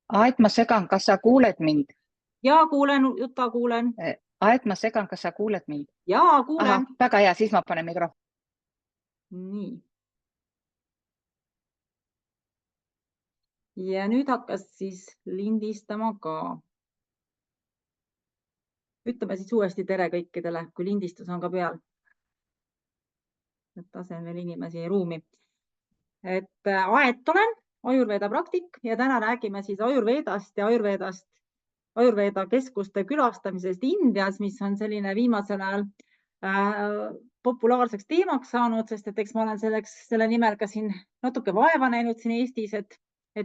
Aet, ma segan, kas sa kuuled mind? Jaa, kuulen, Jutta, kuulen. Aet, ma segan, kas sa kuuled mind? Jaa, kuulen. Väga hea, siis ma panen mikrofoni. Nii. Ja nüüd hakkas siis lindistama ka. Ütleme siis uuesti tere kõikidele, kui lindistus on ka peal. Et tasen veel inimesi ruumi. Aet olen, Ayurveda praktik ja täna räägime siis Ayurvedast ja Ayurveda keskuste külastamisest Indias, mis on selline viimasel ajal populaarseks teemaks saanud, sest et eks ma olen selle nimel ka siin natuke vaeva näinud siin Eestis, et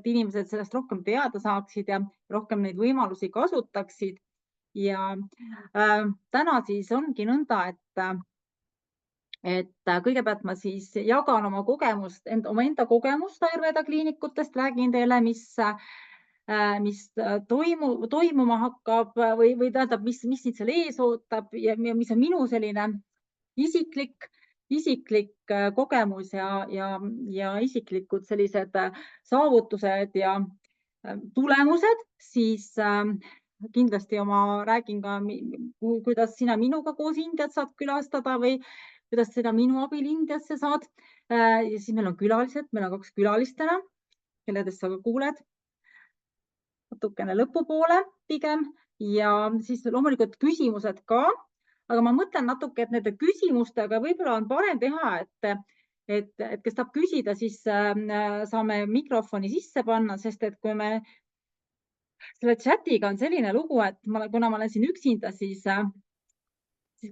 inimesed sellest rohkem teada saaksid ja rohkem neid võimalusi kasutaksid. Ja täna siis ongi nõnda, et kõigepealt ma siis jagan oma enda kogemust Ayurveda kliinikutest, räägin teile, mis toimuma hakkab või tähendab, mis siit seal ees ootab ja mis on minu selline isiklik kogemus ja isiklikud sellised saavutused ja tulemused, siis kindlasti räägin ka, kuidas sina minuga koos Indiat saad külastada või kuidas sina minu abil Indiasse saad. Ja siis meil on külalised, meil on 2 külalist täna, kelledest sa ka kuuled natukene lõpupoole pigem ja siis loomulikult küsimused ka, aga ma mõtlen natuke, et nende küsimustega võib-olla on parem teha, et kes tahab küsida, siis saame mikrofoni sisse panna, sest et kui me selle chatiga on selline lugu, et kuna ma olen siin üksinda, siis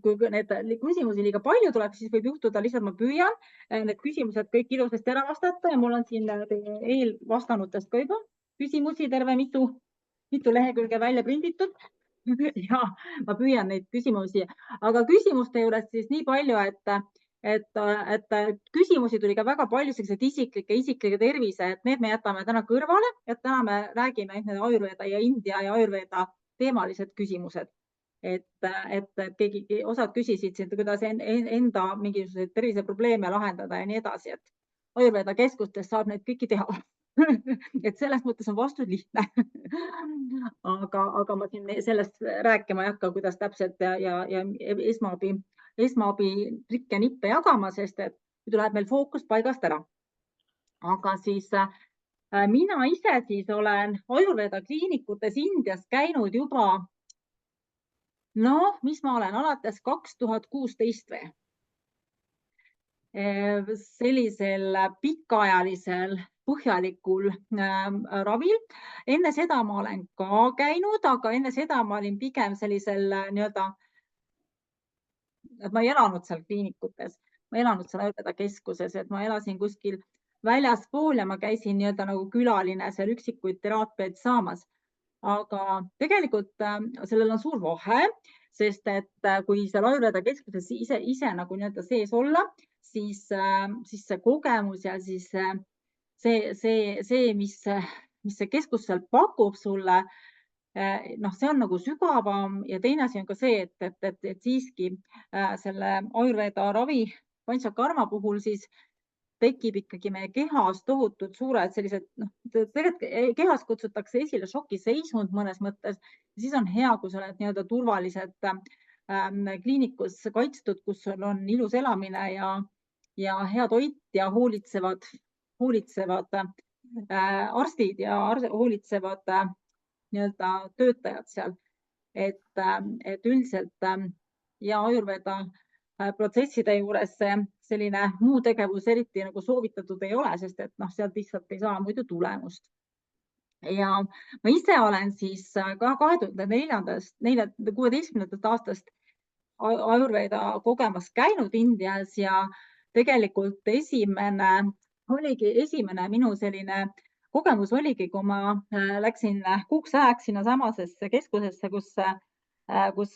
kui need küsimusi liiga palju tuleb, siis võib juhtuda lihtsalt, ma püüan need küsimused kõik ilusasti ära vastata ja mul on siin eelvastanutest ka juba küsimusi terve mitu lehekülge välja prinditud. Ja ma püüan neid küsimusi, aga küsimuste juures siis nii palju, et küsimusi tuli ka väga palju sellised isiklikke tervise, et need me jätame täna kõrvale, et täna me räägime Ayurveda ja India ja Ayurveda teemalised küsimused. Et osad küsisid, kuidas enda mingisuguseid terviseprobleeme lahendada ja nii edasi, et Ayurveda keskustes saab neid kõiki teha. Et selles mõttes on vastus lihtne. Aga ma siin sellest rääkima ei hakka, kuidas täpselt ja esmaabi trikke ja nippe jagama, sest et tuleb meil fookus paigast ära. Aga siis mina ise siis olen Ayurveda kliinikutes Indias käinud juba mis ma olen alates 2016 või? Sellisel pikaajalisel põhjalikul ravil. Enne seda ma olen ka käinud, aga enne seda ma olin pigem sellisel et ma ei elanud seal kliinikutes, ma ei elanud seal Ayurveda keskuses, et ma elasin kuskil väljaspool ja ma käisin nagu külaline seal üksikuid teraapiaid saamas. Aga tegelikult sellel on suur vahe, sest et kui seal Ayurveda keskuses ise nagu sees olla, siis see kogemus ja siis see, mis see keskus seal pakub sulle, see on nagu sügavam ja teine asi on ka see, et siiski selle Ayurveda ravi Panchakarma puhul siis tekib ikkagi meie kehas tohutud suured sellised, tegelikult kehas kutsutakse esile šokiseisund mõnes mõttes. Siis on hea, kui sa oled turvaliselt kliinikus kaitstud, kus sul on ilus elamine ja hea toit ja hoolitsevad arstid ja hoolitsevad töötajad seal. Et üldiselt ja Ayurveda protsesside juures selline muu tegevus eriti nagu soovitatud ei ole, sest et sealt lihtsalt ei saa muidu tulemust. Ja ma ise olen siis ka 2016. aastast Ayurveda kogemas käinud Indias ja tegelikult esimene minu selline kogemus oligi, kui ma läksin kuuks ajaks sinna samasesse keskusesse, kus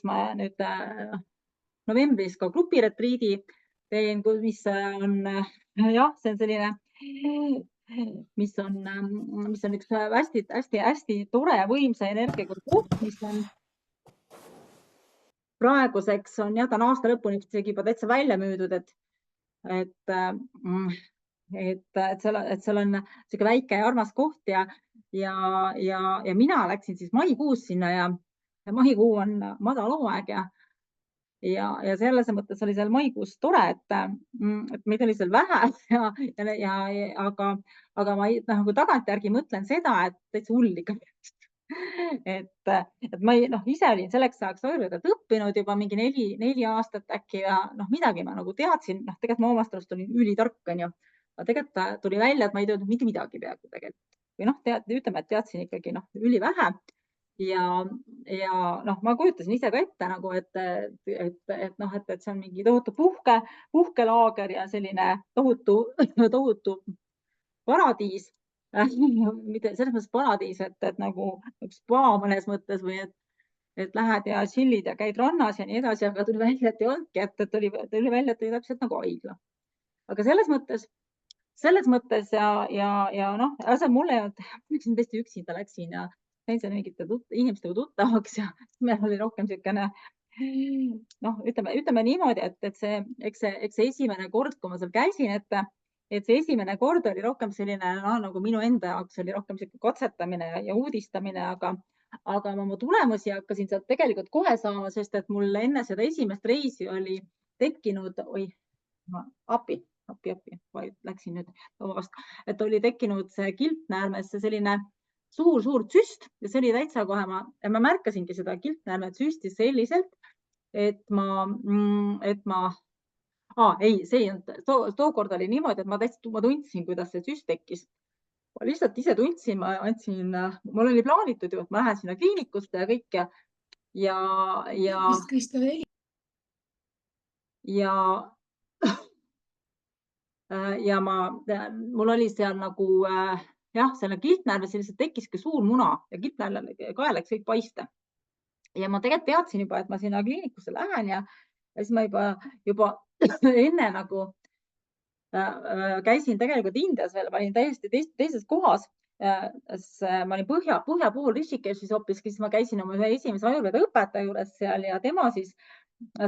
ma nüüd novembris ka grupiretriidi teen, mis on, see on selline, mis on üks hästi tore võimsa energiaga koht, mis on praeguseks on ta on aasta lõpuni isegi juba täitsa välja müüdud, et et seal on sihuke väike ja armas koht ja mina läksin siis maikuus sinna ja maikuu on madal hooaeg ja selles mõttes oli seal maikuus tore, et meid oli seal vähe aga ma nagu tagantjärgi mõtlen seda, et täitsa hull ikka. et ma ise olin selleks ajaks Ayurvedat õppinud juba mingi 4 aastat äkki ja midagi ma nagu teadsin, tegelikult ma omast arust olin ülitark, onju. Aga tegelikult tuli välja, et ma ei teadnud mitte midagi peaaegu tegelikult. Või ütleme, et teadsin ikkagi ülivähe. Ja ma kujutasin ise ka ette nagu, et see on mingi tohutu puhkelaager ja selline tohutu paradiis. Mitte selles mõttes paradiis, et nagu spa mõnes mõttes või et lähed ja chillid ja käid rannas ja nii edasi, aga tuli välja, et ei olnudki, et tuli välja, et oli täpselt nagu haigla. Aga selles mõttes ja mul ei olnud, läksin tõesti üksinda läksin ja sain seal mingite inimestega tuttavaks ja meil oli rohkem siukene, ütleme niimoodi, et eks see esimene kord, kui ma seal käisin, et see esimene kord oli rohkem selline, nagu minu enda jaoks oli rohkem siuke katsetamine ja uudistamine, aga ma oma tulemusi hakkasin sealt tegelikult kohe saama, sest et mul enne seda esimest reisi oli tekkinud, appi, läksin nüüd, et oli tekkinud see kilpnäärmesse selline suur süst ja see oli täitsa kohe, ma märkasingi seda kilpnäärme süsti selliselt, et tookord oli niimoodi, et ma tundsin, kuidas see süst tekkis. Ma lihtsalt ise tundsin, mul oli plaanitud ju, et ma lähen sinna kliinikusse ja kõik ja mul oli seal nagu selle kilpnäärme selliselt tekkiski suur muna ja kilpnäärme läks kõik paiste. Ja ma tegelikult teadsin juba, et ma sinna kliinikusse lähen ja siis ma juba enne nagu käisin tegelikult Indias veel, ma olin täiesti teises kohas. Ma olin põhja pool Rishikeshis hoopiski, siis ma käisin oma ühe esimese Ayurveda õpetaja juures seal ja tema siis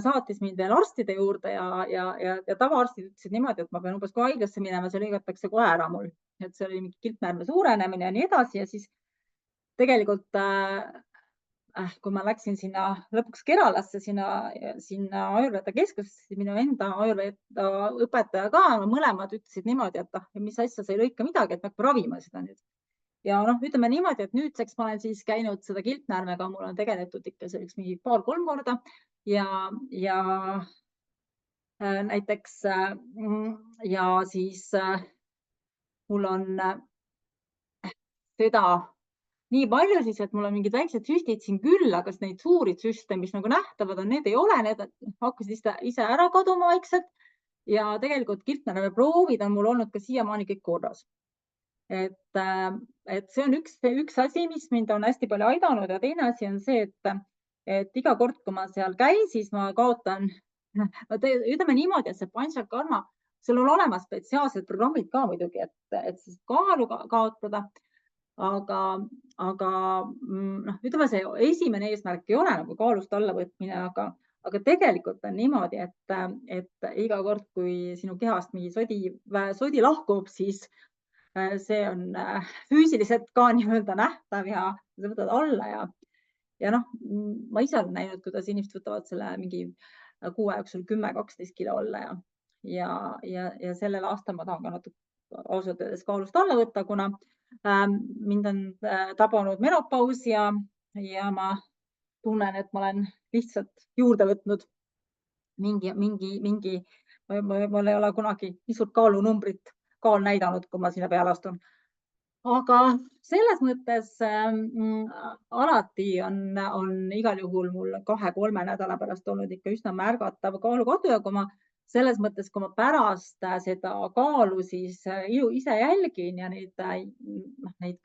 saatis mind veel arstide juurde ja tavaarstid ütlesid niimoodi, et ma pean umbes kohe haiglasse minema, see lõigatakse kohe ära mul, et see oli mingi kilpnäärme suurenemine ja nii edasi ja siis tegelikult kui ma läksin sinna lõpuks Keralasse, sinna Ayurveda keskusesse, siis minu enda Ayurveda õpetaja ka, mõlemad ütlesid niimoodi, et mis asja, sa ei lõika midagi, et me hakkame ravima seda nüüd. Ja ütleme niimoodi, et nüüdseks ma olen siis käinud seda kilpnäärmega, mul on tegeletud ikka selleks mingi 2-3 korda ja näiteks ja siis mul on seda nii palju siis, et mul on mingid väiksed süstid siin küll, aga neid suuri süste, mis nagu nähtavad on, need ei ole, need hakkasid ise ära kaduma vaikselt ja tegelikult kilpnäärme proovid on mul olnud ka siiamaani kõik korras. Et see on üks asi, mis mind on hästi palju aidanud ja teine asi on see, et iga kord, kui ma seal käin, siis ma kaotan, ütleme niimoodi, et see Panchakarma, sul on olemas spetsiaalsed programmid ka muidugi, et siis kaalu kaotada, aga ütleme, see esimene eesmärk ei ole nagu kaalust allavõtmine, aga tegelikult on niimoodi, et iga kord, kui sinu kehast mingi sodi lahkub, siis see on füüsiliselt ka nii-öelda nähtav ja sa võtad alla ja ma ise olen näinud, kuidas inimesed võtavad selle mingi kuu jooksul 10-12 kilo alla ja sellel aastal ma tahan ka natuke ausalt öeldes kaalust alla võtta, kuna mind on tabanud menopaus ja ma tunnen, et ma olen lihtsalt juurde võtnud mingi, mul ei ole kunagi nii suurt kaalunumbrit kaal näidanud, kui ma sinna peale astun. Aga selles mõttes alati on igal juhul mul 2-3 nädala pärast olnud ikka üsna märgatav kaalukadu ja kui ma selles mõttes, kui ma pärast seda kaalu siis ise jälgin ja neid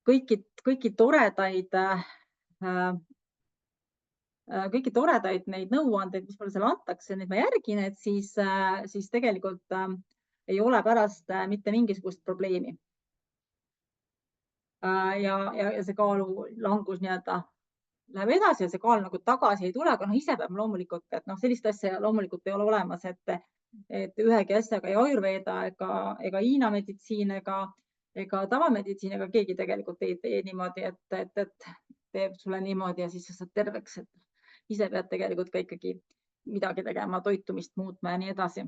kõiki toredaid neid nõuandeid, mis mulle seal antakse, neid ma järgin, et siis tegelikult ei ole pärast mitte mingisugust probleemi. Ja see kaalu langus nii-öelda läheb edasi ja see kaal nagu tagasi ei tule, aga ise peab loomulikult, et sellist asja loomulikult ei ole olemas, et et ühegi asjaga ei Ayurveda ega Hiina meditsiin ega tavameditsiin ega keegi tegelikult ei tee niimoodi, et teeb sulle niimoodi ja siis sa saad terveks, et ise pead tegelikult ka ikkagi midagi tegema, toitumist muutma ja nii edasi.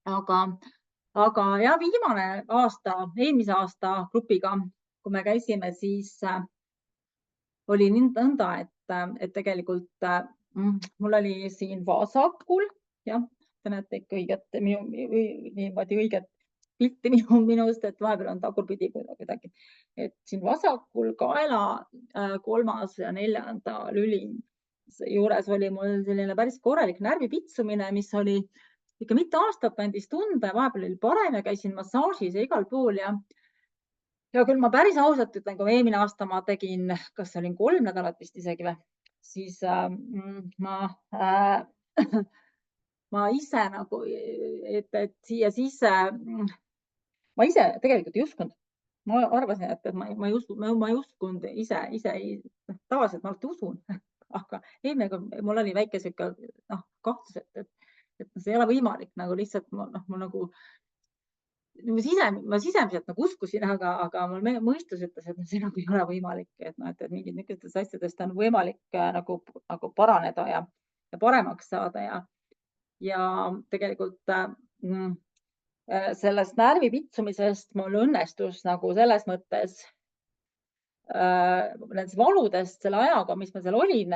Aga ja viimane aasta, eelmise aasta grupiga, kui me käisime, siis oli nõnda, et tegelikult mul oli siin vasakul, jah, te näete ikka niimoodi õiget pilti minust, et vahepeal on tagurpidi kuidagi, et siin vasakul kaela 3. ja 4. lüli juures oli mul selline päris korralik närvipitsumine, mis oli ikka mitu aastat andis tunda ja vahepeal oli parem ja käisin massaažis ja igal pool ja küll ma päris ausalt ütlen, kui eelmine aasta ma tegin, kas olin 3 nädalat vist isegi või, siis ma ise nagu, ma ise tegelikult ei uskunud. Ma arvasin, et ma ei uskunud ise, tavaliselt ma alati usun, aga eelmine kord mul oli väike sihuke kahtlus, et see ei ole võimalik, nagu lihtsalt mul nagu ma sisemiselt nagu uskusin, aga mul mõistus ütles, et see nagu ei ole võimalik, et mingid niisugustest asjadest on võimalik nagu paraneda ja paremaks saada ja tegelikult sellest närvipitsumisest mul õnnestus nagu selles mõttes nendest valudest selle ajaga, mis ma seal olin,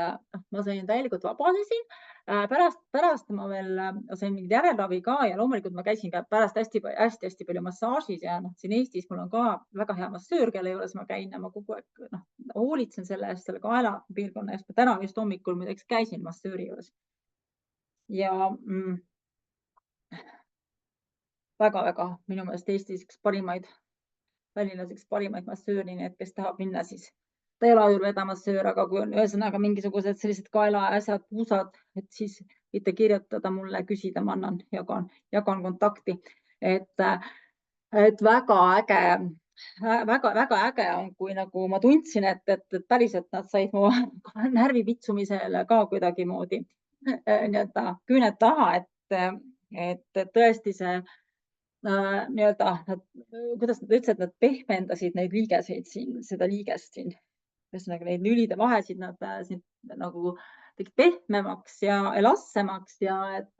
ma sain täielikult vabanesin. Pärast ma veel sain mingit järelravi ka ja loomulikult ma käisin ka pärast hästi palju massaažis ja siin Eestis mul on ka väga hea massöör, kelle juures ma käin ja ma kogu aeg hoolitsen selle eest, selle kaela piirkonna eest. Täna just hommikul muideks käisin massööri juures. Ja väga-väga minu meelest Eestis üks parimaid, Tallinnas üks parimaid massööri, nii et kes tahab minna, siis ta ei ole Ayurveda massöör, aga kui on ühesõnaga mingisugused sellised kaela asjad, puusad, et siis võite kirjutada mulle, küsida, ma jagan kontakti. Et väga äge on, kui nagu ma tundsin, et päriselt nad said mu närvipitsumisele ka kuidagimoodi küüned taha, et tõesti see kuidas nad ütlesid, nad pehmendasid neid liigeseid siin, seda liigest siin. Ühesõnaga neid lülide vahesid nad nagu tegid pehmemaks ja elassemaks ja et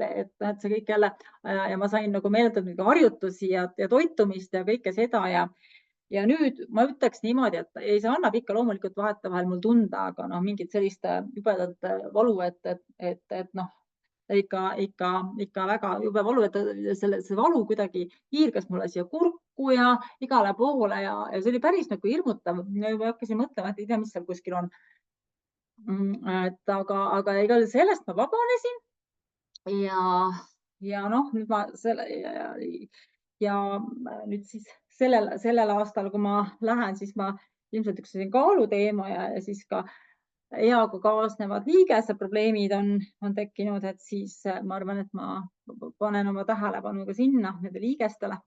see kõik jälle ja ma sain nagu meeletult harjutusi ja toitumist ja kõike seda ja nüüd ma ütleks niimoodi, et see annab ikka loomulikult vahetevahel mul tunda, aga mingit sellist jubedat valu, et ikka väga jube valu, et see valu kuidagi hiirgas mulle siia kurku ja igale poole ja see oli päris nagu hirmutav. Ma hakkasin mõtlema, et ei tea, mis seal kuskil on. Aga igal sellest ma vabanesin ja nüüd siis sellel aastal, kui ma lähen, siis ma ilmselt üks kaaluteema ja siis ka eaga kaasnevad liigeseprobleemid on tekkinud, et siis ma arvan, et ma panen oma tähelepanu ka sinna, nende liigestele.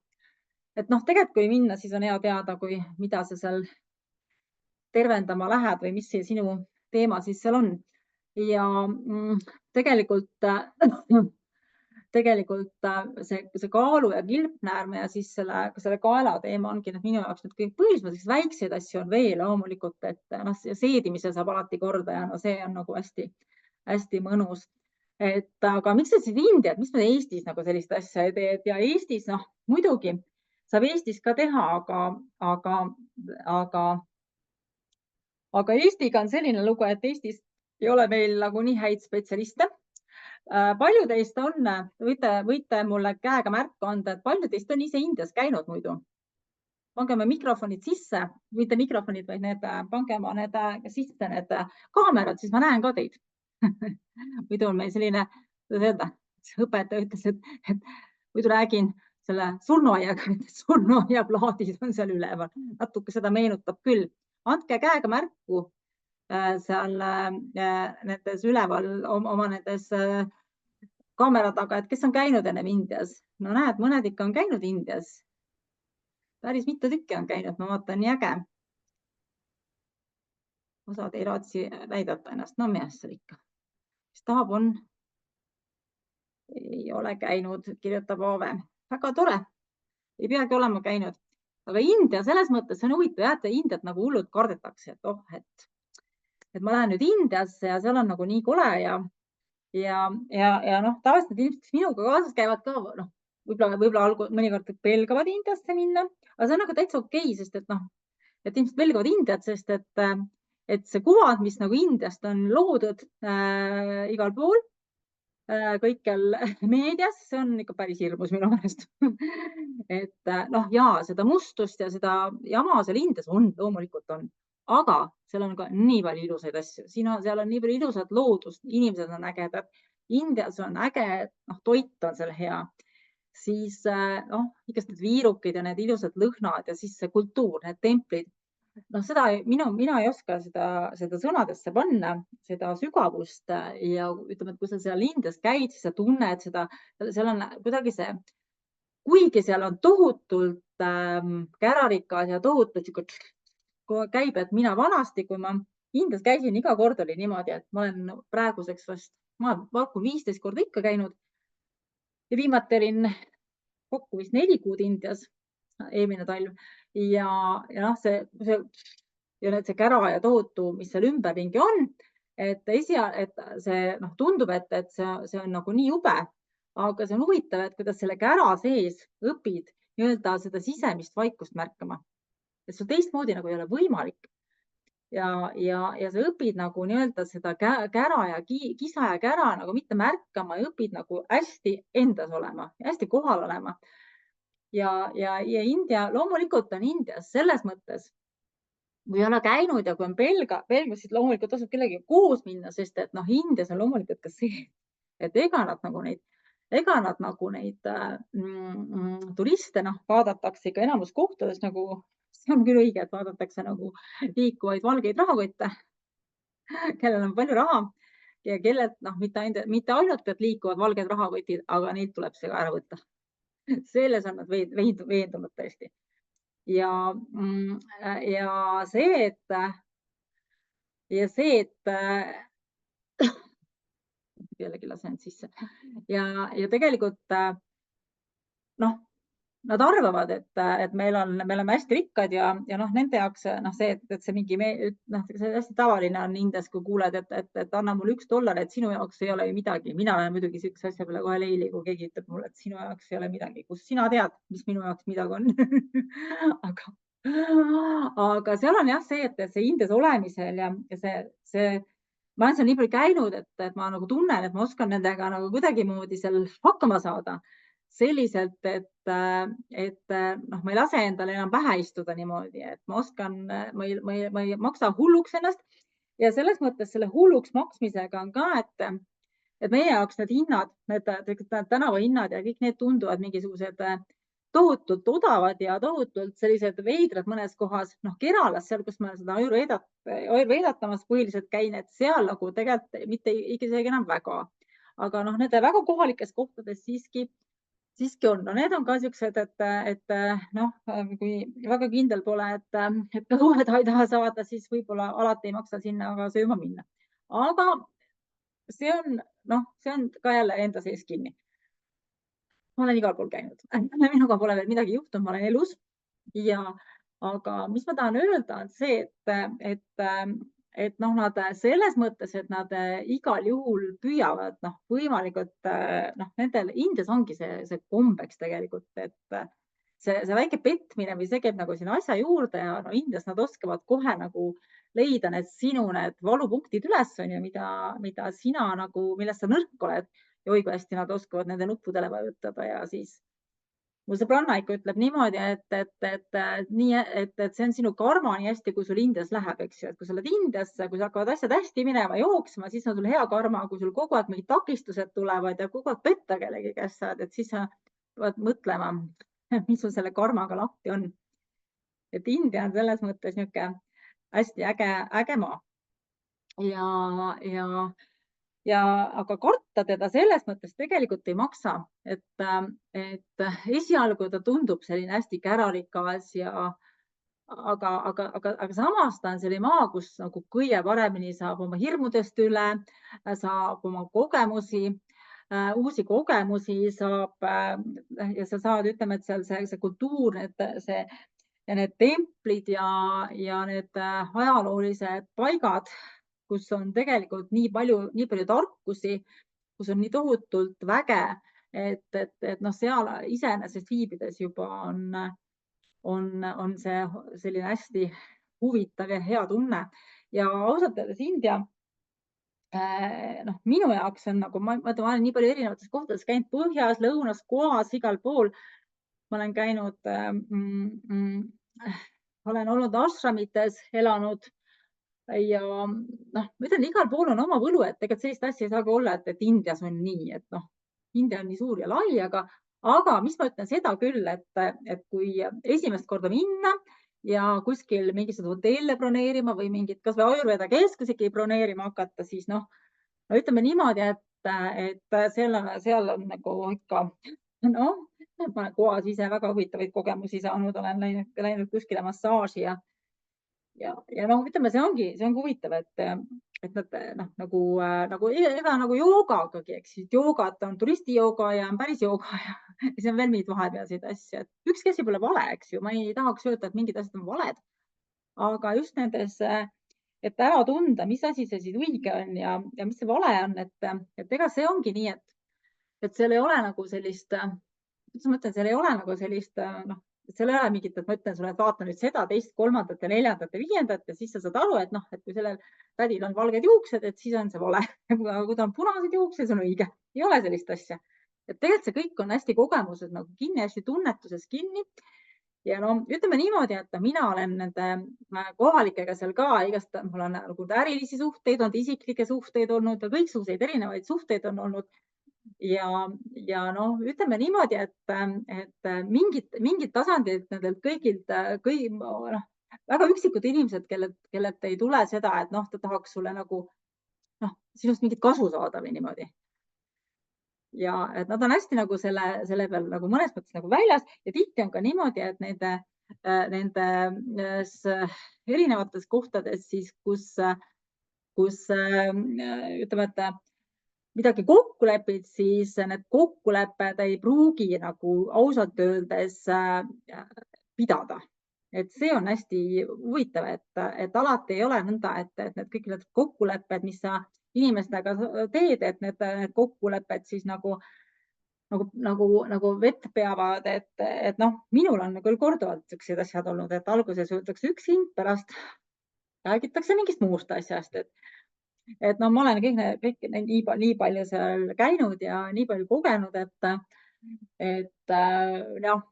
Et tegelikult kui minna, siis on hea teada, mida sa seal tervendama lähed või mis see sinu teema siis seal on. Ja tegelikult see kaalu ja kilpnäärme ja siis selle kaela teema ongi minu jaoks nüüd kõik põhiliselt väikseid asju on veel loomulikult, et seedimise saab alati korda ja see on nagu hästi mõnus. Aga miks sa siis Indiat, mis me Eestis nagu sellist asja ei tee ja Eestis muidugi saab Eestis ka teha, aga Eestiga on selline lugu, et Eestis ei ole meil nagu nii häid spetsialiste. Palju teist on, võite mulle käega märku anda, et palju teist on ise Indias käinud muidu. Pange oma mikrofonid sisse, mitte mikrofonid, vaid pange oma sisse need kaamerad, siis ma näen ka teid. Muidu on meil selline, õpetaja ütles, et muidu räägin selle surnuaiaga, et surnuaiaplaadid on seal üleval. Natuke seda meenutab küll. Andke käega märku seal nendes üleval oma nendes kaamera taga, et kes on käinud ennem Indias. No näed, mõned ikka on käinud Indias. Päris mitu tükki on käinud, ma vaatan, nii äge. Osad ei raatsi näidata ennast, no mis seal ikka. Kes tahab, on. ei ole käinud, kirjutab Aave. Väga tore, ei peagi olema käinud. Aga India selles mõttes on huvitav jah, et Indiat nagu hullult kardetakse, et ma lähen nüüd Indiasse ja seal on nagu nii kole ja tavaliselt need inimesed, kes minuga kaasas käivad ka, võib-olla mõnikord pelgavad Indiasse minna, aga see on nagu täitsa okei, sest et inimesed pelgavad Indiat, sest et see kuvand, mis nagu Indiast on loodud igal pool, kõikjal meedias, see on ikka päris hirmus minu meelest. et seda mustust ja seda jama seal Indias on, loomulikult on, aga seal on ka nii palju ilusaid asju. Seal on nii palju ilusat loodust, inimesed on ägedad. Indias on äge, toit on seal hea. Siis igast need viirukid ja need ilusad lõhnad ja siis see kultuur, need templid. Seda mina ei oska seda sõnadesse panna, seda sügavust ja ütleme, et kui sa seal Indias käid, siis sa tunned seda, seal on kuidagi see, kuigi seal on tohutult kärarikas ja tohutult käib, et mina vanasti, kui ma Indias käisin, iga kord oli niimoodi, et ma olen praeguseks vast, ma pakun 15 korda ikka käinud ja viimati olin kokku vist 4 kuud Indias, eelmine talv ja see kära ja tohutu, mis seal ümberringi on, et see tundub, et see on nagu nii jube, aga see on huvitav, et kuidas selle kära sees õpid nii-öelda seda sisemist vaikust märkama. Et sul teistmoodi nagu ei ole võimalik. Ja sa õpid nagu nii-öelda seda kära ja kisa ja kära nagu mitte märkama ja õpid nagu hästi endas olema, hästi kohal olema. Ja India, loomulikult on Indias selles mõttes, kui ei ole käinud ja kui on pelga, siis loomulikult tasub kellegagi koos minna, sest et Indias on loomulikult ka see, et ega nad nagu neid turiste vaadatakse ikka enamus kohtades nagu, see on küll õige, et vaadatakse nagu liikuvaid valgeid rahakotte, kellel on palju raha ja kellelt mitte ainult, et liikuvad valged rahakotid, aga neilt tuleb see ka ära võtta. Selles on nad veendunud tõesti. Ja see, et jällegi lasen sisse ja tegelikult nad arvavad, et me oleme hästi rikkad ja nende jaoks see, et see mingi, see hästi tavaline on Indias, kui kuuled, et anna mulle $1, et sinu jaoks ei ole midagi. Mina olen muidugi sihukese asja peale kohe leili, kui keegi ütleb mulle, et sinu jaoks ei ole midagi. Kus sina tead, mis minu jaoks midagi on? aga seal on jah see, et see Indias olemisel ja ma olen seal nii palju käinud, et ma nagu tunnen, et ma oskan nendega nagu kuidagimoodi seal hakkama saada. Selliselt, et ma ei lase endale enam pähe istuda niimoodi, et ma oskan, ma ei maksa hulluks ennast ja selles mõttes selle hulluks maksmisega on ka, et meie jaoks need hinnad, need tänavahinnad ja kõik need tunduvad mingisugused tohutult odavad ja tohutult sellised veidrad mõnes kohas, Keralas, seal, kus ma seda Ayurvedatamas põhiliselt käin, et seal nagu tegelikult mitte isegi enam väga, aga nende väga kohalikes kohtades siiski on. Need on ka siuksed, et kui väga kindel pole, et kõhuhäda ei taha saada, siis võib-olla alati ei maksa sinna sööma minna. Aga see on ka jälle enda sees kinni. Ma olen igal pool käinud. Minuga pole veel midagi juhtunud, ma olen elus. Aga mis ma tahan öelda, on see, et nad selles mõttes, et nad igal juhul püüavad võimalikult, nendel Indias ongi see kombeks tegelikult, et see väike petmine või see käib nagu sinna asja juurde ja Indias nad oskavad kohe nagu leida need valupunktid üles, mida sina nagu, millest sa nõrk oled ja oi kui hästi nad oskavad nende nuppudele vajutada ja siis mu sõbranna ikka ütleb niimoodi, et see on sinu karma nii hästi, kui sul Indias läheb, eks ju, et kui sa oled Indias, kui sul hakkavad asjad hästi minema, jooksma, siis on sul hea karma, kui sul kogu aeg mingid takistused tulevad ja kogu aeg petta kellegi käest saad, et siis sa pead mõtlema, mis sul selle karmaga lahti on. Et India on selles mõttes niisugune hästi äge maa. Aga karta teda selles mõttes tegelikult ei maksa, et esialgu ta tundub selline hästi kärarikas aga samas ta on selline maa, kus nagu kõige paremini saab oma hirmudest üle, saab oma kogemusi uusi kogemusi, ja sa saad, ütleme, et seal see kultuur, need templid ja need ajaloolised paigad, kus on tegelikult nii palju tarkusi, kus on nii tohutult väge, et noh, seal iseenesest viibides juba on see selline hästi huvitav ja hea tunne. Ja ausalt öeldes India, noh, minu jaoks on nagu, ma olen nii palju erinevates kohtades käinud, põhjas, lõunas, kohas, igal pool. Ma olen käinud, olen olnud ashramites, elanud ja noh, ma ütlen, igal pool on oma võlu, et tegelikult sellist asja ei saagi olla, et Indias on nii, et noh, India on nii suur ja lai, aga mis ma ütlen seda küll, et kui esimest korda minna ja kuskil mingisugust hotelle broneerima või mingit kas või Ayurveda keskusigi broneerima hakata, siis noh, ütleme niimoodi, et seal on nagu ikka, noh, ma olen kohas ise väga huvitavaid kogemusi saanud, olen läinud kuskile massaaži ja noh, ütleme, see ongi huvitav, et nad nagu joogagagi, eks siis joogat on turistijooga ja on päris jooga ja siis on veel mingeid vahepealseid asju, et ükski asi pole vale, eks ju, ma ei tahaks öelda, et mingid asjad on valed, aga just nendes, et ära tunda, mis asi see siis õige on ja mis see vale on, et ega see ongi nii, et seal ei ole nagu sellist, kuidas ma ütlen, seal ei ole nagu sellist, noh, seal ei ole mingit, et ma ütlen sulle, et vaata nüüd seda, teist, kolmandat ja neljandat ja viiendat ja siis sa saad aru, et noh, et kui sellel tädil on valged juuksed, et siis on see vale. Aga kui ta on punased juuksed, see on õige. Ei ole sellist asja. Et tegelikult see kõik on hästi kogemuses nagu kinni, hästi tunnetuses kinni. Ja no ütleme niimoodi, et mina olen nende kohalikega seal ka, igast mul on nagu ärilisi suhteid, on isiklikke suhteid olnud ja kõiksuguseid erinevaid suhteid on olnud. Ja noh, ütleme niimoodi, et mingid tasandid nendelt kõigilt, noh, väga üksikud inimesed, kellelt ei tule seda, et noh, ta tahaks sulle nagu, noh, sinust mingit kasu saada või niimoodi. Ja et nad on hästi nagu selle peal nagu mõnes mõttes nagu väljas ja tihti on ka niimoodi, et nende erinevates kohtades siis, kus ütleme, et midagi kokku lepid, siis need kokkulepped ei pruugi nagu ausalt öeldes pidada. Et see on hästi huvitav, et alati ei ole nõnda, et need kõik need kokkulepped, mis sa inimestega teed, et need kokkulepped siis nagu vett peavad, et noh, minul on küll korduvalt sellised asjad olnud, et alguses öeldakse üks hind, pärast räägitakse mingist muust asjast, et no ma olen kõik nii palju seal käinud ja nii palju kogenud, et noh,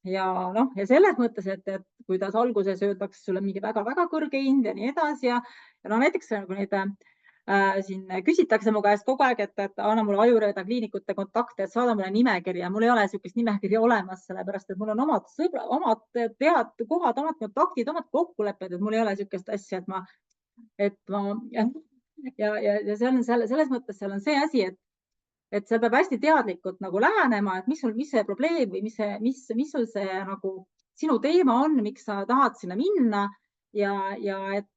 ja selles mõttes, et kuidas alguses öeldakse sulle mingi väga-väga kõrge hind ja nii edasi ja no näiteks nagu neid siin küsitakse mu käest kogu aeg, et anna mulle Ayurveda kliinikute kontakte, et saada mulle nimekirja. Mul ei ole sellist nimekirja olemas, sellepärast et mul on omad sõbrad, omad kohad, omad kontaktid, omad kokkulepped, et mul ei ole sellist asja, ja see on selles mõttes, seal on see asi, et seal peab hästi teadlikult nagu lähenema, et mis see probleem või mis sul see nagu sinu teema on, miks sa tahad sinna minna ja et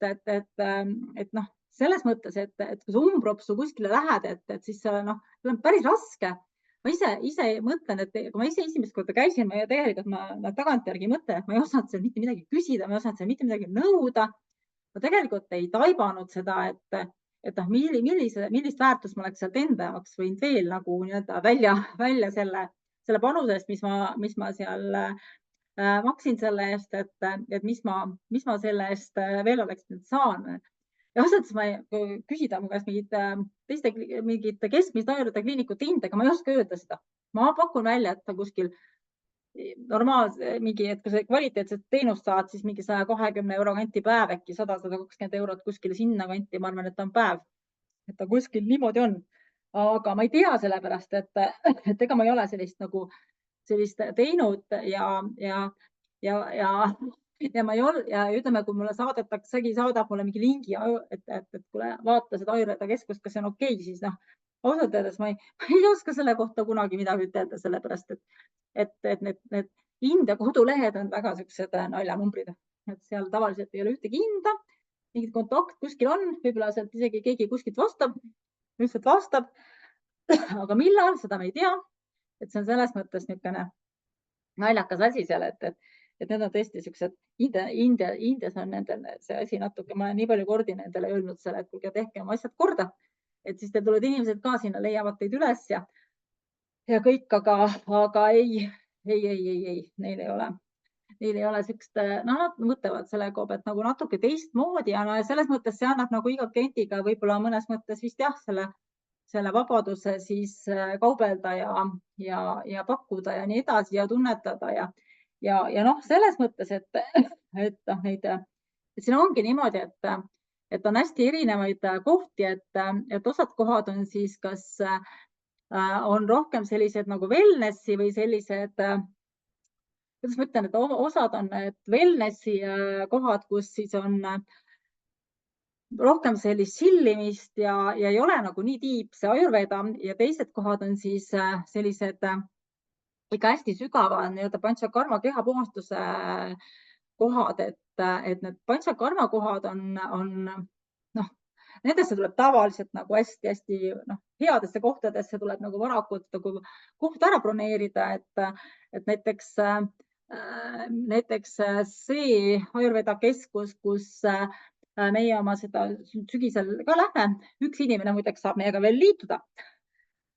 noh, selles mõttes, et kui sa umbropsu kuskile lähed, et siis noh, see on päris raske. Ma ise mõtlen, et kui ma ise esimest korda käisin, ma tegelikult tagantjärgi mõtlen, et ma ei osanud seal mitte midagi küsida, ma ei osanud seal mitte midagi nõuda. Ma tegelikult ei taibanud seda, et noh, millist väärtust ma oleks sealt enda jaoks võinud veel nagu nii-öelda välja selle panusest, mis ma seal maksin selle eest, et mis ma selle eest veel oleks saanud. Ja ausalt, ma küsida mu käest mingit keskmist Ayurveda kliinikute hinda, aga ma ei oska öelda seda. Ma pakun välja, et ta kuskil normaalse mingi, et kui sa kvaliteetset teenust saad, siis mingi 120 euro kanti päev, äkki 100-120 eurot kuskile sinna kanti, ma arvan, et ta on päev. Et ta kuskil niimoodi on. Aga ma ei tea sellepärast, et ega ma ei ole sellist teinud ja ma ei ole, ja ütleme, kui mulle saadab mulle mingi lingi, et kuule, vaata seda Ayurveda keskust, kas see on okei, siis noh, ausalt öeldes ma ei oska selle kohta kunagi midagi ütelda, sellepärast et need India kodulehed on väga siuksed naljanumbrid, et seal tavaliselt ei ole ühtegi hinda, mingid kontakt kuskil on, võib-olla sealt isegi keegi kuskilt vastab, lihtsalt vastab, aga millal, seda me ei tea. Et see on selles mõttes niisugune naljakas asi seal, et need on tõesti siuksed Indias on nendel see asi natuke, ma olen nii palju kordi nendele öelnud seal, et kuulge, tehke oma asjad korda, et siis te tulevad inimesed ka sinna, leiavad teid üles ja kõik, aga ei, neil ei ole siukest, nad mõtlevad selle koha pealt nagu natuke teistmoodi ja no selles mõttes see annab nagu iga kliendiga võib-olla mõnes mõttes vist jah, selle vabaduse siis kaubelda ja pakkuda ja nii edasi ja tunnetada ja noh, selles mõttes, et noh, et siin ongi niimoodi, et on hästi erinevaid kohti, et osad kohad on siis, kas on rohkem sellised nagu wellnessi või sellised, kuidas ma ütlen, et osad on need wellnessi kohad, kus siis on rohkem sellist chillimist ja ei ole nagu nii tiib see Ayurveda ja teised kohad on siis sellised ikka hästi sügava nii-öelda panchakarma kehapuhastuse kohad, et need panchakarma kohad on noh, nendesse tuleb tavaliselt nagu hästi-hästi headesse kohtadesse tuleb nagu varakult nagu koht ära broneerida, et näiteks see Ayurveda keskus, kus meie oma seda sügisel ka lähme, üks inimene muideks saab meiega veel liituda.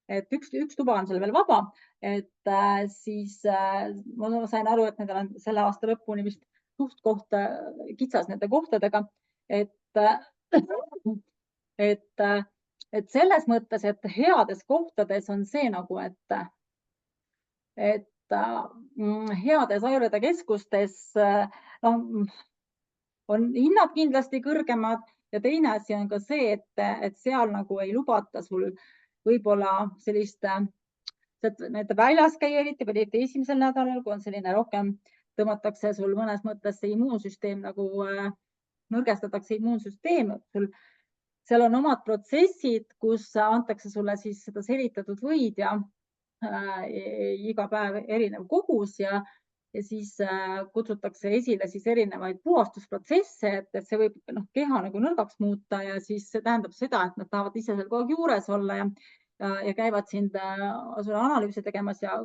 Et üks tuba on seal veel vaba, et siis ma sain aru, et nendel on selle aasta lõpuni vist suht-koht kitsas nende kohtadega, et selles mõttes, et heades kohtades on see nagu, et heades Ayurveda keskustes on hinnad kindlasti kõrgemad ja teine asi on ka see, et seal nagu ei lubata sul võib-olla sellist, et väljas käia eriti esimesel nädalal, kui on selline rohkem, tõmmatakse sul mõnes mõttes see immuunsüsteem nagu nõrgestatakse immuunsüsteem. Seal on omad protsessid, kus antakse sulle siis seda selitatud võid ja iga päev erinev kogus ja siis kutsutakse esile siis erinevaid puhastusprotsesse, et see võib keha nagu nõrgaks muuta ja siis see tähendab seda, et nad tahavad ise seal kogu aeg juures olla ja käivad sind sulle analüüse tegemas ja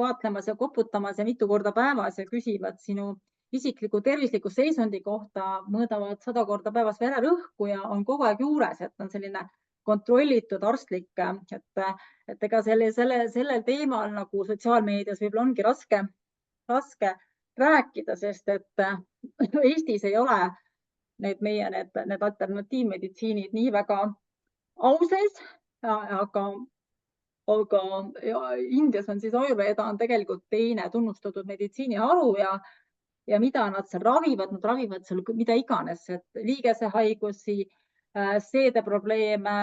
vaatlemas ja koputamas ja mitu korda päevas ja küsivad sinu isikliku tervisliku seisundi kohta, mõõdavad 100 korda päevas vererõhku ja on kogu aeg juures, et on selline kontrollitud arstlik, et ega sellel teemal nagu sotsiaalmeedias võib-olla ongi raske rääkida, sest et Eestis ei ole need alternatiivmeditsiinid nii väga au sees, aga Indias on siis Ayurveda on tegelikult teine tunnustatud meditsiiniharu ja mida nad seal ravivad, nad ravivad seal mida iganes, et liigesehaigusi, seedeprobleeme,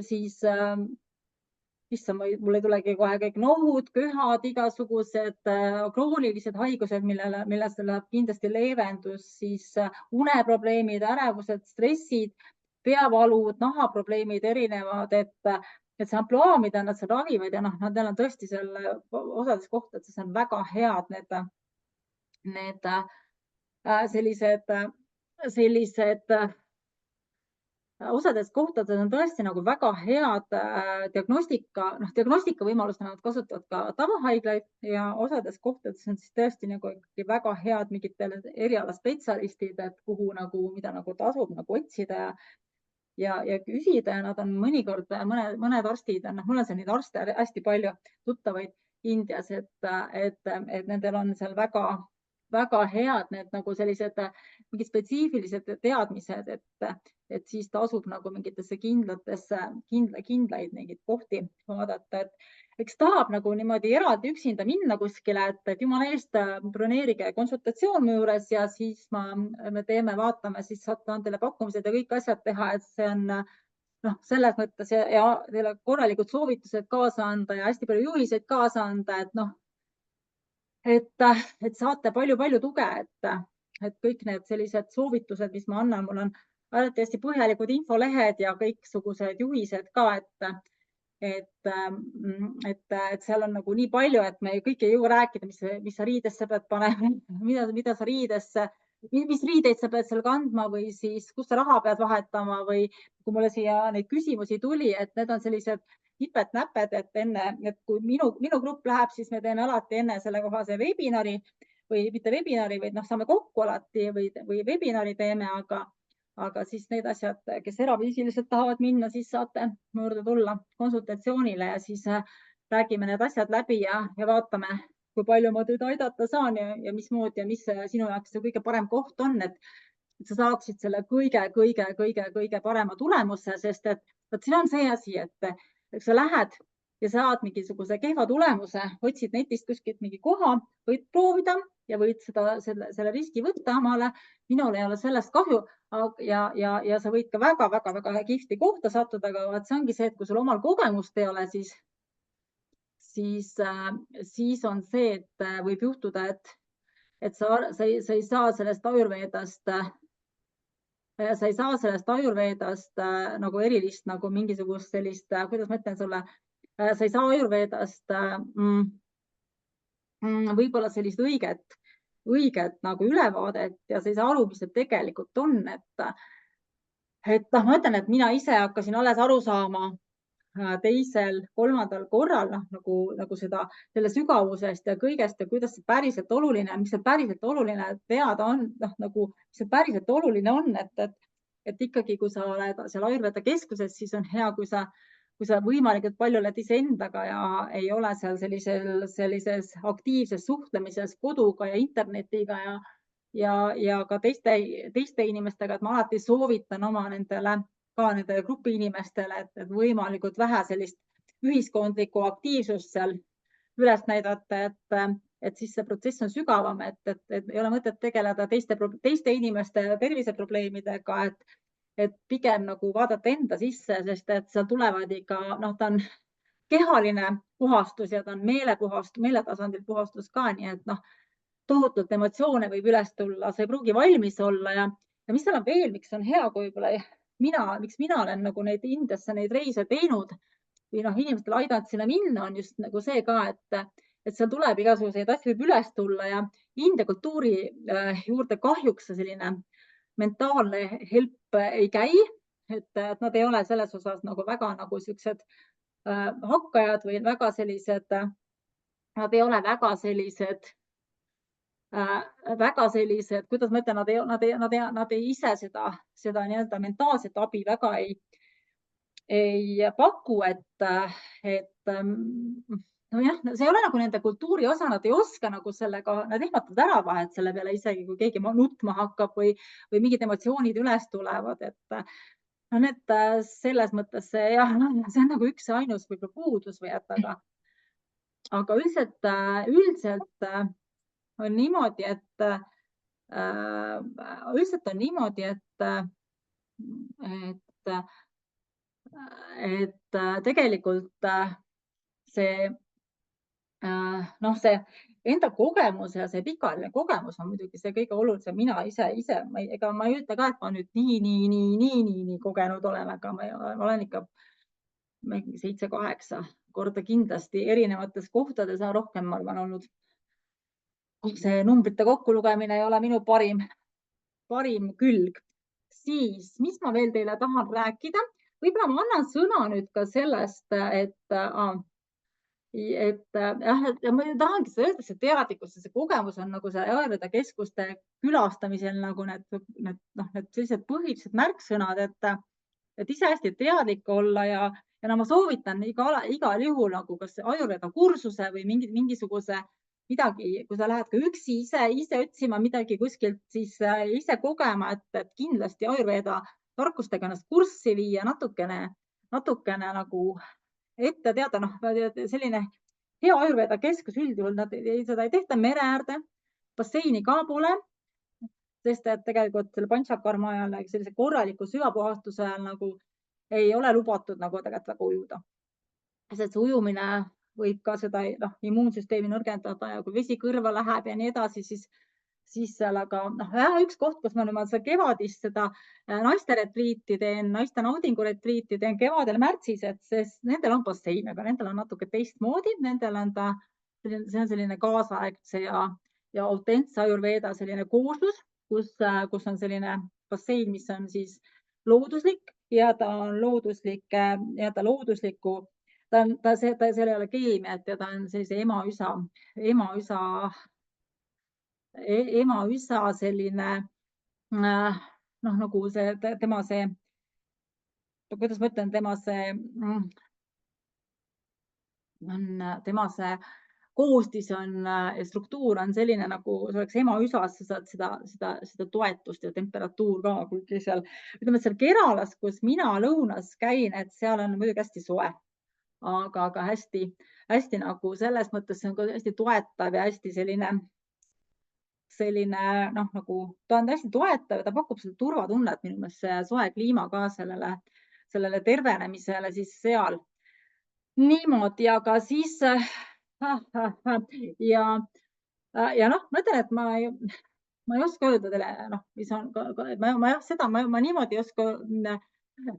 siis mul ei tulegi kohe kõik nohud, köhad, igasugused kroonilised haigused, millest läheb kindlasti leevendus, siis uneprobleemid, ärevused, stressid, peavalud, nahaprobleemid erinevad, et see ampluaa, mida nad seal ravivad ja nendel on tõesti seal osades kohtades on väga head need sellised osades kohtades on tõesti nagu väga head diagnostika võimalused, nad kasutavad ka tavahaiglaid ja osades kohtades on siis tõesti nagu ikkagi väga head mingid erialaspetsialistid, et kuhu mida tasub otsida ja küsida ja nad on mõnikord mõned arstid on, mul on seal neid arste hästi palju tuttavaid Indias, et nendel on seal väga head need nagu sellised mingid spetsiifilised teadmised, et siis tasub nagu mingitesse kindlaid mingeid kohti vaadata, et eks tahab nagu niimoodi eraldi üksinda minna kuskile, et jumala eest broneerige konsultatsioon mu juures ja siis me vaatame, siis saatan teile pakkumised ja kõik asjad teha, et see on selles mõttes ja teile korralikud soovitused kaasa anda ja hästi palju juhiseid kaasa anda, et saate palju tuge, et kõik need sellised soovitused, mis ma annan, mul on alati hästi põhjalikud infolehed ja kõiksugused juhised ka, et seal on nagu nii palju, et me kõik ei jõua rääkida, mis sa riidesse pead panema, mida sa riidesse mis riideid sa pead seal kandma või siis, kus sa raha pead vahetama või kui mulle siia neid küsimusi tuli, et need on sellised nipet-näped, et enne, et kui minu grupp läheb, siis me teeme alati enne selle kohase webinari või mitte webinari, vaid saame kokku alati või webinari teeme, aga siis need asjad, kes eraviisiliselt tahavad minna, siis saate mu juurde tulla konsultatsioonile ja siis räägime need asjad läbi ja vaatame, kui palju ma teid aidata saan ja mismoodi ja mis sinu jaoks see kõige parem koht on, et sa saaksid selle kõige parema tulemuse, sest et siin on see asi, et sa lähed ja saad mingisuguse kehva tulemuse, otsid netist kuskilt mingi koha, võid proovida ja võid selle riski võtta omale. Minul ei ole sellest kahju ja sa võid ka väga kihvti kohta sattuda, aga see ongi see, et kui sul omal kogemust ei ole, siis on see, et võib juhtuda, et sa ei saa sellest Ayurvedast nagu erilist, nagu mingisugust sellist, kuidas ma ütlen sulle, sa ei saa Ayurvedast võib-olla sellist õiget nagu ülevaadet ja sa ei saa aru, mis see tegelikult on, et ma ütlen, et mina ise hakkasin alles aru saama teisel, kolmandal korral nagu selle sügavusest ja kõigest ja kuidas see päriselt oluline, mis see päriselt oluline teada on, nagu mis see päriselt oluline on, et ikkagi, kui sa oled seal Ayurveda keskuses, siis on hea, kui sa võimalikult palju oled iseendaga ja ei ole seal sellises aktiivses suhtlemises koduga ja internetiga ja ka teiste inimestega, et ma alati soovitan oma nende grupi inimestele, et võimalikult vähe sellist ühiskondlikku aktiivsust seal üles näidata, et siis see protsess on sügavam, et ei ole mõtet tegeleda teiste inimeste terviseprobleemidega, et pigem nagu vaadata enda sisse, sest et seal tulevad ikka, ta on kehaline puhastus ja ta on meeletasandil puhastus ka, nii et tohutult emotsioone võib üles tulla, sa ei pruugi valmis olla ja mis seal on veel, miks on hea, kui võib-olla miks mina olen nagu Indiasse neid reise teinud või inimestel aidanud sinna minna, on just nagu see ka, et seal tuleb igasuguseid asju võib üles tulla ja India kultuuri juurde kahjuks selline mentaalne help ei käi, et nad ei ole selles osas nagu väga nagu siuksed hakkajad või väga sellised, nad ei ole väga sellised, kuidas ma ütlen, nad ei ise seda nii-öelda mentaalset abi väga ei paku, nojah, see ei ole nagu nende kultuuri osa, nad ei oska nagu sellega, nad ehmatavad ära vahet selle peale, isegi kui keegi nutma hakkab või mingid emotsioonid üles tulevad, et need selles mõttes see on nagu üks ainus võib-olla puudus või aga üldiselt on niimoodi, et tegelikult see enda kogemus ja see pikaajaline kogemus on muidugi see kõige olulisem. Mina ise, ega ma ei ütle ka, et ma nüüd nii kogenud olen, aga ma olen ikka 7-8 korda kindlasti erinevates kohtades rohkem, ma arvan, olnud. See numbrite kokkulugemine ei ole minu parim külg. Siis, mis ma veel teile tahan rääkida? Võib-olla ma annan sõna nüüd ka sellest, ma tahangi seda öelda, see teadlikkus ja see kogemus on nagu see Ayurveda keskuste külastamisel nagu need sellised põhilised märksõnad, et ise hästi teadlik olla ja ma soovitan igal juhul nagu kas Ayurveda kursuse või mingisuguse midagi, kui sa lähed ka üksi ise otsima midagi kuskilt, siis ise kogema, et kindlasti Ayurveda tarkustega ennast kurssi viia, natukene nagu ette teada, selline hea Ayurveda keskus üldjuhul, seda ei tehta mere äärde, basseini ka pole, sest et tegelikult selle Panchakarma ajal, sellise korraliku süvapuhastuse ajal nagu ei ole lubatud nagu tegelikult väga ujuda. See ujumine võib ka seda immuunsüsteemi nõrgendada ja kui vesi kõrva läheb ja nii edasi, siis seal, aga üks koht, kus ma nüüd kevadist seda naiste retriiti teen, naiste naudingu retriiti teen kevadel märtsis, et nendel on bassein, aga nendel on natuke teistmoodi, nendel on see on selline kaasaegse ja autentse Ayurveda selline kooslus kus on selline bassein, mis on siis looduslik ja ta on loodusliku, seal ei ole keemiat ja ta on sellise emaüsa selline nagu tema see, kuidas ma ütlen, tema see koostis on ja struktuur on selline, nagu see oleks emaüsas, sa saad seda toetust ja temperatuur ka, kuigi seal, ütleme, et seal Keralas, kus mina lõunas käin, et seal on muidugi hästi soe, aga hästi nagu selles mõttes see on ka hästi toetav ja hästi selline nagu ta on hästi toetav ja ta pakub seda turvatunnet minu meelest see soe kliima ka sellele tervenemisele siis seal. Niimoodi, aga siis ja ma ütlen, et ma ei oska öelda teile, mis on, ma niimoodi ei oska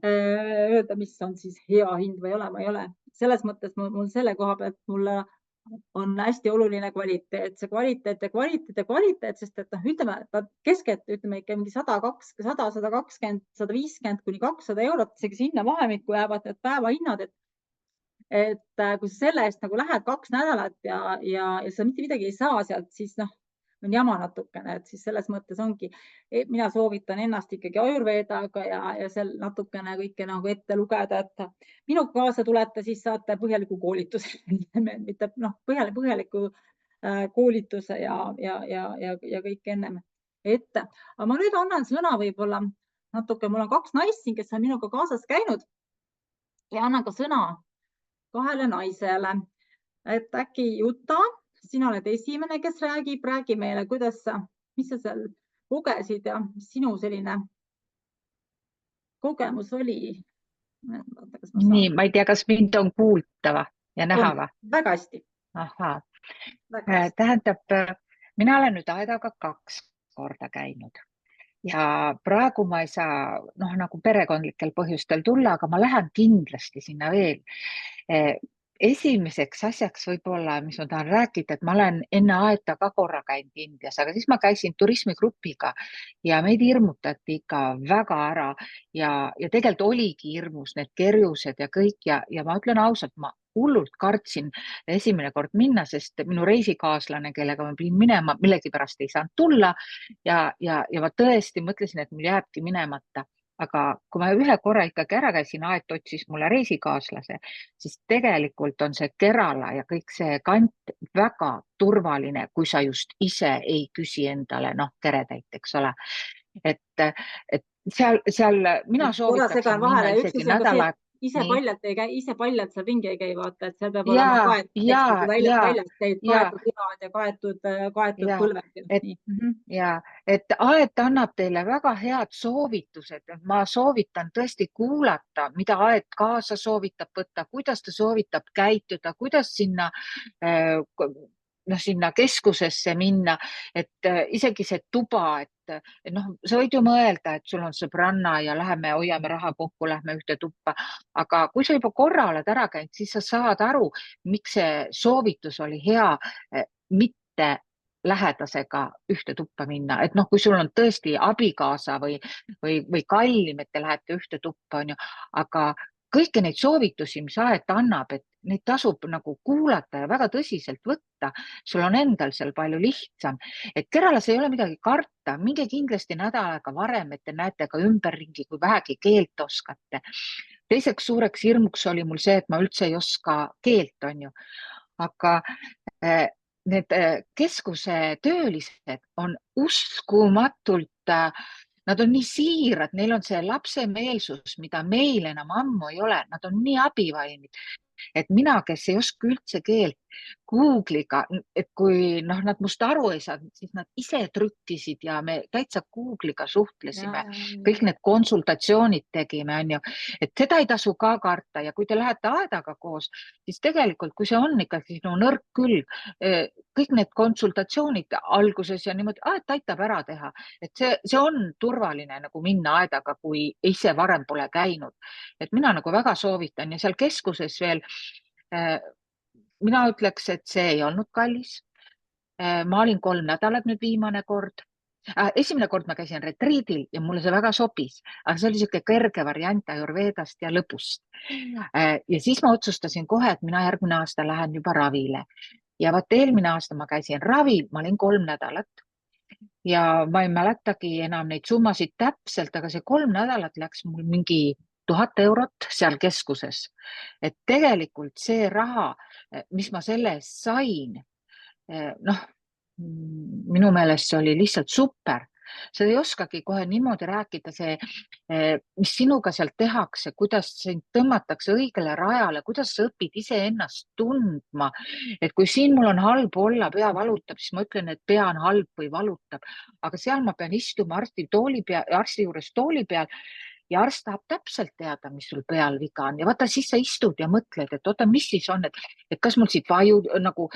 öelda, mis on siis hea hind või ei ole, ma ei ole. Selles mõttes mul selle koha pealt mulle on hästi oluline kvaliteet, see kvaliteet, sest et ütleme, keskelt ütleme ikka mingi 100, 120, 150 kuni 200 eurot, isegi sinna vahemikku jäävad need päevahinnad, et kui sa selle eest nagu lähed 2 nädalat ja sa mitte midagi ei saa sealt, siis on jama natukene, et siis selles mõttes ongi, mina soovitan ennast ikkagi Ayurvedaga ja seal natukene kõike nagu ette lugeda, et minuga kaasa tulete, siis saate põhjaliku koolituse, mitte põhjaliku koolituse ja kõik ennem ette. Aga ma nüüd annan sõna võib-olla natuke, mul on 2 naist siin, kes on minuga kaasas käinud ja annan ka sõna 2 naisele, et äkki Juta, sina oled esimene, kes räägi meile, mis sa seal lugesid ja mis sinu selline kogemus oli? Nii, ma ei tea, kas mind on kuultava ja nähava? Väga hästi. Ahaa. Tähendab, mina olen nüüd Aedaga 2 korda käinud ja praegu ma ei saa nagu perekondlikel põhjustel tulla, aga ma lähen kindlasti sinna veel. Esimeseks asjaks võib-olla, mis ma tahan rääkida, et ma olen enne Aeta ka korra käinud Indias, aga siis ma käisin turismigrupiga ja meid hirmutati ikka väga ära ja tegelikult oligi hirmus need kerjused ja kõik ja ma ütlen ausalt, ma hullult kartsin esimene kord minna, sest minu reisikaaslane, kellega ma pidin minema, millegipärast ei saanud tulla ja ma tõesti mõtlesin, et mul jääbki minemata. Aga kui ma ühe korra ikkagi ära käisin, Aet otsis mulle reisikaaslase, siis tegelikult on see Kerala ja kõik see kant väga turvaline, kui sa just ise ei küsi endale keredaid, eks ole. Et seal mina soovitaksin minna isegi nädal aega. Ise paljalt seal ringi ei käi, vaata, et seal peab olema väljast kaetud ilad ja kaetud põlved. Ja, et Aet annab teile väga head soovitused. Ma soovitan tõesti kuulata, mida Aet kaasa soovitab võtta, kuidas ta soovitab käituda, kuidas sinna keskusesse minna, et isegi see tuba, et sa võid ju mõelda, et sul on sõbranna ja läheme, hoiame raha kokku, lähme ühte tuppa. Aga kui sa juba korra oled ära käinud, siis sa saad aru, miks see soovitus oli hea, mitte lähedasega ühte tuppa minna. Et kui sul on tõesti abikaasa või kallim, et te lähete ühte tuppa, aga kõiki neid soovitusi, mis Aet annab, et neid tasub nagu kuulata ja väga tõsiselt võtta. Sul on endal seal palju lihtsam. Et Keralas ei ole midagi karta. Minge kindlasti nädal aega varem, et te näete ka ümberringi, kui vähegi keelt oskate. Teiseks suureks hirmuks oli mul see, et ma üldse ei oska keelt, on ju. Aga need keskuse töölised on uskumatult, nad on nii siirad, neil on see lapsemeelsus, mida meil enam ammu ei ole. Nad on nii abivalmid, et mina, kes ei oska üldse keelt, Google'iga, et kui nad must aru ei saanud, siis nad ise trükkisid ja me täitsa Google'iga suhtlesime. Kõik need konsultatsioonid tegime, on ju, et seda ei tasu ka karta. Ja kui te lähete Aedaga koos, siis tegelikult, kui see on ikka sinu nõrk külg, kõik need konsultatsioonid alguses ja niimoodi, Aet aitab ära teha. Et see on turvaline nagu minna Aedaga, kui ise varem pole käinud. Et mina nagu väga soovitan ja seal keskuses veel mina ütleks, et see ei olnud kallis. Ma olin 3 nädalat nüüd viimane kord Esimene kord ma käisin retriidil ja mulle see väga sobis, aga see oli niisugune kerge variant Ayurvedast ja lõbust. Ja siis ma otsustasin kohe, et mina järgmine aasta lähen juba ravile ja vot eelmine aasta ma käisin ravil, ma olin 3 nädalat ja ma ei mäletagi enam neid summasid täpselt, aga see 3 nädalat läks mul mingi 1000 eurot seal keskuses. Et tegelikult see raha, mis ma selle eest sain, noh, minu meelest see oli lihtsalt super. Sa ei oskagi kohe niimoodi rääkida, mis sinuga sealt tehakse, kuidas sind tõmmatakse õigele rajale, kuidas sa õpid iseennast tundma. Et kui siin mul on halb olla, pea valutab, siis ma ütlen, et pea on halb või valutab, aga seal ma pean istuma arsti juures tooli peal ja arst tahab täpselt teada, mis sul peal viga on ja vaata, siis sa istud ja mõtled, et oota, mis siis on, et kas mul siit vaju nagu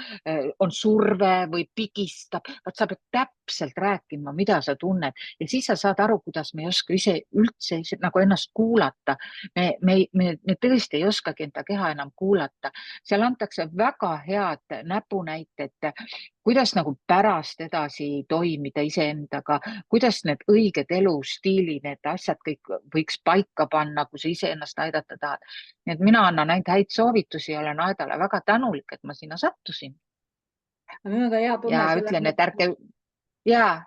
on surve või pigistab, vaat sa pead täpselt rääkima, mida sa tunned ja siis sa saad aru, kuidas me ei oska üldse nagu ennast kuulata. Me tõesti ei oskagi enda keha enam kuulata. Seal antakse väga head näpunäited, kuidas nagu pärast edasi toimida iseendaga, kuidas need õiged elustiili, need asjad kõik võiks paika panna, kui sa iseennast aidata tahad. Nii et mina annan ainult häid soovitusi ja olen Aedale väga tänulik, et ma sinna sattusin. Minu ka hea tunne. Ja ütlen, et ärge ja,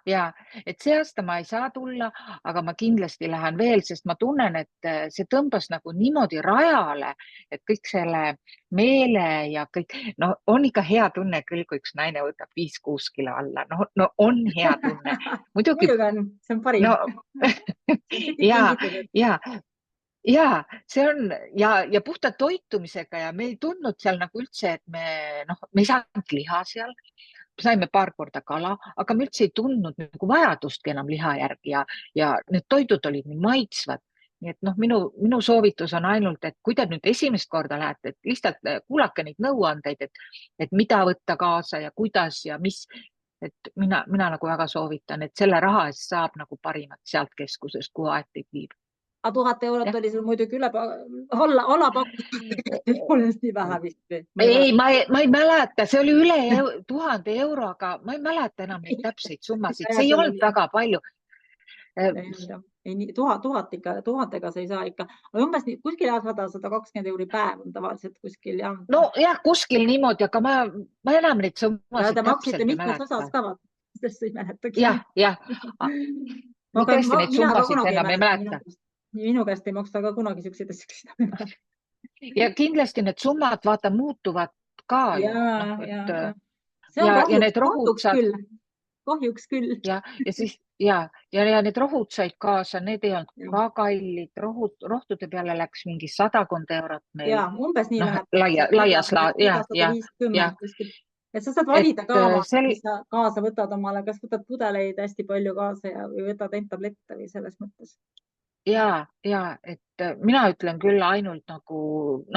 et see aasta ma ei saa tulla, aga ma kindlasti lähen veel, sest ma tunnen, et see tõmbas nagu niimoodi rajale, et kõik selle meele ja kõik, no on ikka hea tunne küll, kui üks naine võtab 5-6 kilo alla, no on hea tunne. Muidugi on, see on parim. ja see on ja puhta toitumisega ja me ei tundnud seal nagu üldse, et me ei saanud liha seal. Saime paar korda kala, aga me üldse ei tundnud nagu vajadustki enam liha järgi ja need toidud olid nii maitsvad. Nii et minu soovitus on ainult, et kui te nüüd esimest korda lähete, et lihtsalt kuulake neid nõuandeid, et mida võtta kaasa ja kuidas ja mis, et mina nagu väga soovitan, et selle raha eest saab nagu parimat sealt keskusest, kuhu aeg teid viib. Aga 1000 eurot oli sul muidugi alapakutud, polest nii vähe vist. Ei, ma ei mäleta, see oli üle 1000 euro, aga ma ei mäleta enam neid täpseid summasid, see ei olnud väga palju. 1000-ga sa ei saa ikka, umbes kuskil 120 euri päev on tavaliselt kuskil. No jah, kuskil niimoodi, aga ma enam neid summasid täpselt ei mäleta. Te maksite mitmes osas ka, sest ei mäletagi. Jah. Ma tõesti neid summasid enam ei mäleta. Minu käest ei maksta ka kunagi siukseid asju. Ja kindlasti need summad vaata muutuvad ka. Ja need rohud saad. Kahjuks küll. Ja need rohud said kaasa, need ei olnud ka kallid. Rohtude peale läks mingi 100 eurot meil. Ja, umbes nii läheb. Laias. Et sa saad valida ka, mis sa kaasa võtad omale, kas võtad pudeleid hästi palju kaasa või võtad end tablette või selles mõttes. Ja, et mina ütlen küll ainult nagu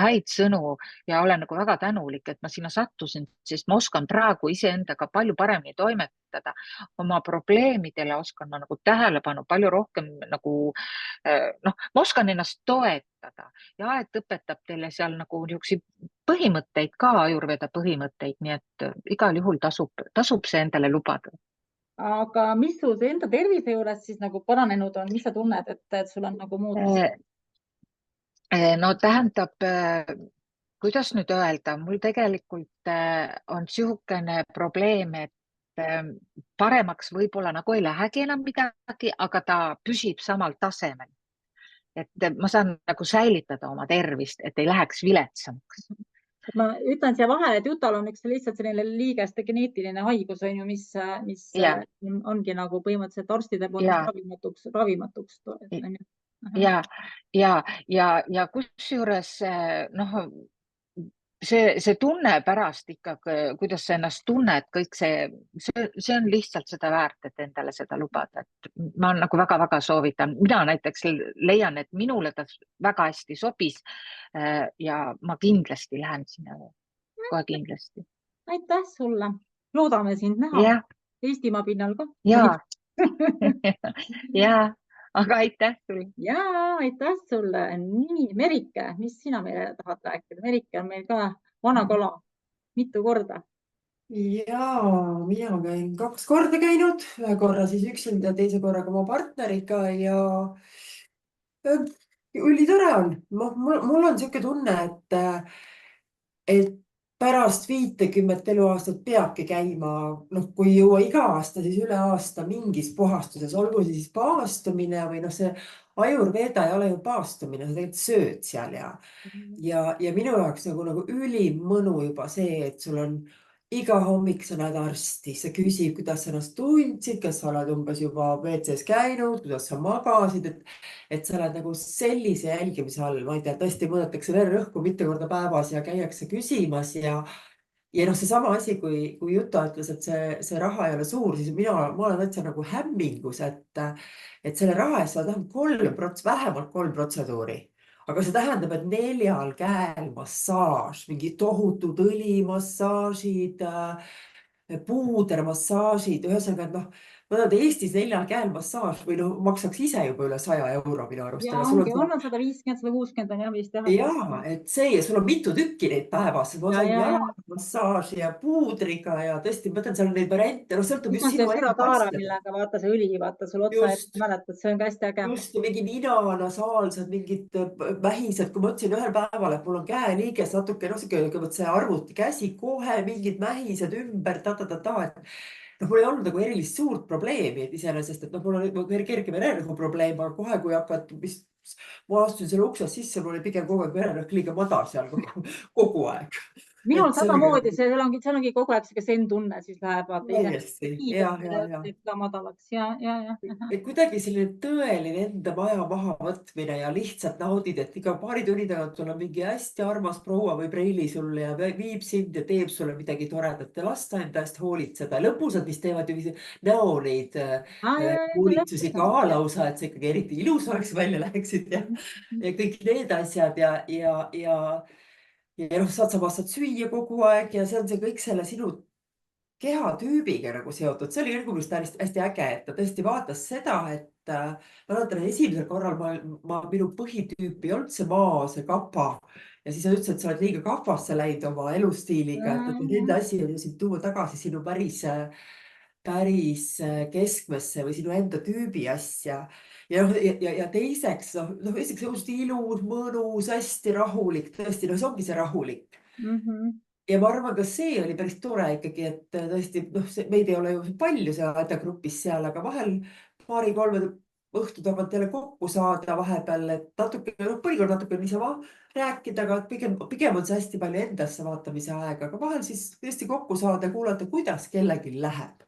häid sõnu ja olen nagu väga tänulik, et ma sinna sattusin, sest ma oskan praegu iseendaga palju paremini toimetada. Oma probleemidele oskan ma nagu tähelepanu palju rohkem nagu, ma oskan ennast toetada ja Aed õpetab teile seal nagu niisuguseid põhimõtteid ka, Ayurveda põhimõtteid, nii et igal juhul tasub see endale lubada. Aga mis sul enda tervise juures siis nagu paranenud on, mis sa tunned, et sul on nagu muutus? No tähendab, kuidas nüüd öelda, mul tegelikult on niisugune probleem, et paremaks võib-olla nagu ei lähegi enam midagi, aga ta püsib samal tasemel. Et ma saan nagu säilitada oma tervist, et ei läheks viletsamaks. Ma ütlen siia vahele, et Jutal on üks lihtsalt selline liigeste geneetiline haigus, mis ongi nagu põhimõtteliselt arstide poolt ravimatuks. Ja kusjuures see tunne pärast ikka, kuidas sa ennast tunned, kõik see on lihtsalt seda väärt, et endale seda lubada. Et ma nagu väga-väga soovitan. Mina näiteks leian, et minule ta väga hästi sobis ja ma kindlasti lähen sinna kohe kindlasti. Aitäh sulle. Loodame sind näha Eestimaa pinnal ka. Ja, aga aitäh sulle. Ja, aitäh sulle. Nii, Merike, mis sina meile tahad rääkida? Merike on meil ka vana kala mitu korda. Ja mina käin 2 korda käinud, ühe korra siis üksinda, teise korraga oma partneriga ja ülitore on. Mul on siuke tunne, et pärast 50 eluaastat peabki käima, noh, kui ei jõua iga aasta, siis üle aasta mingis puhastuses, olgu siis paastumine või noh, see ajurveeda ei ole ju paastumine, sa tegelikult sööd seal ja minu jaoks nagu ülim mõnu juba see, et sul on iga hommik sa näed arsti, sa küsid, kuidas sa ennast tundsid, kas sa oled umbes juba WC-s käinud, kuidas sa magasid, et sa oled nagu sellise jälgimise all, ma ei tea, tõesti mõõdetakse vererõhku mitu korda päevas ja käiakse küsimas ja noh, seesama asi, kui Juta ütles, et see raha ei ole suur, siis ma olen täitsa nagu hämmingus, et selle raha eest sa tahad vähemalt 3 protseduuri. Aga see tähendab, et 4 käel massaaž, mingi tohutud õlimassaažid, puudermassaažid, ühesõnaga, et noh, ma tean, et Eestis 4 käel massaaž või noh, maksaks ise juba üle 100 euro minu arust, ja aga sul on ongi, seal on 150, 160 on jah vist jah. ja, et see ja sul on mitu tükki neid päevas, ma sain Ja. jalamassaaži ja puudriga ja tõesti, ma mõtlen, seal on neid variante, noh, sõltub siis just on see sinu enda Serataara, asjadest. millega vaata see õli, vaata sul otsa Just, mäletad, see on ka hästi äge. just ja mingi ninanasaalsed, mingid mähised, kui ma ütlesin ühel päeval, et mul on käeliiges natuke, noh, siuke see arvuti käsi kohe, mingid mähised ümber, et noh, mul ei olnud nagu erilist suurt probleemi, et iseenesest, et noh, mul oli kerge vererõhu probleem, aga kohe, kui ma astusin selle uksest sisse, mul oli pigem kogu aeg vererõhk liiga madal seal kogu aeg. Minul Et samamoodi, seal ongi kogu aeg siuke zen-tunne, siis läheb vaata ise täiesti, teeb ka madalaks ja. et kuidagi selline tõeline enda maja mahavõtmine ja lihtsalt naudid, et iga paari tunni tagant tuleb mingi hästi armas proua või preili sulle ja viib sind ja teeb sulle midagi toredat ja las ta enda eest hoolitseda. lõpus nad vist teevad ju näo neid hoolitsusi ka lausa, et sa ikkagi eriti ilus oleks, välja läheksid ja kõik need asjad ja noh, saad süüa kogu aeg ja see on see kõik selle sinu kehatüübiga nagu seotud, see oli minu meelest hästi äge, et ta tõesti vaatas seda, et ma mäletan, esimesel korral minu põhitüüp ei olnud see maa, see kapa ja siis ta ütles, et sa oled liiga kapasse läinud oma elustiiliga, et nende asi on ju sind tuua tagasi sinu päris keskmesse või sinu enda tüübi asja. Ja noh, ja teiseks, esiteks õudselt ilus, mõnus, hästi rahulik, tõesti, no see ongi see rahulik. Ja ma arvan, ka see oli päris tore ikkagi, et tõesti, noh, meid ei ole ju palju seal aidagrupis seal, aga vahel paari-kolme õhtu tagant jälle kokku saada vahepeal, et natuke, noh, mõnikord natuke niisama rääkida, aga pigem on see hästi palju endasse vaatamise aega, aga vahel siis tõesti kokku saada ja kuulata, kuidas kellelgi läheb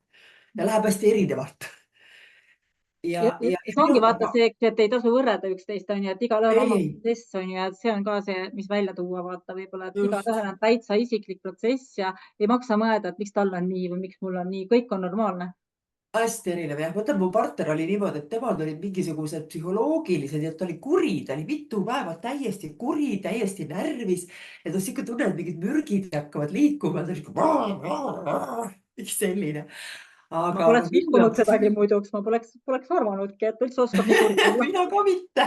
ja läheb hästi erinevalt. Ja see ongi vaata see, et ei tasu võrrelda üksteist, on ju, et igalühel oma protsess on ju, et see on ka see, mis välja tuua, vaata võib-olla, et igalühel on täitsa isiklik protsess ja ei maksa mõelda, et miks tal on nii või miks mul on nii, kõik on normaalne. Hästi erinev jah, mõtlen, mu partner oli niimoodi, et temal olid mingisugused psühholoogilised ja ta oli kuri, ta oli mitu päeva täiesti kuri, täiesti närvis. Ja ta siuke tunne, et mingid mürgid hakkavad liikuma, ta oli üks selline. Ma poleks uskunud sedagi muiduks, ma poleks arvanudki, et üldse oskab nii kuri olla. Mina ka mitte.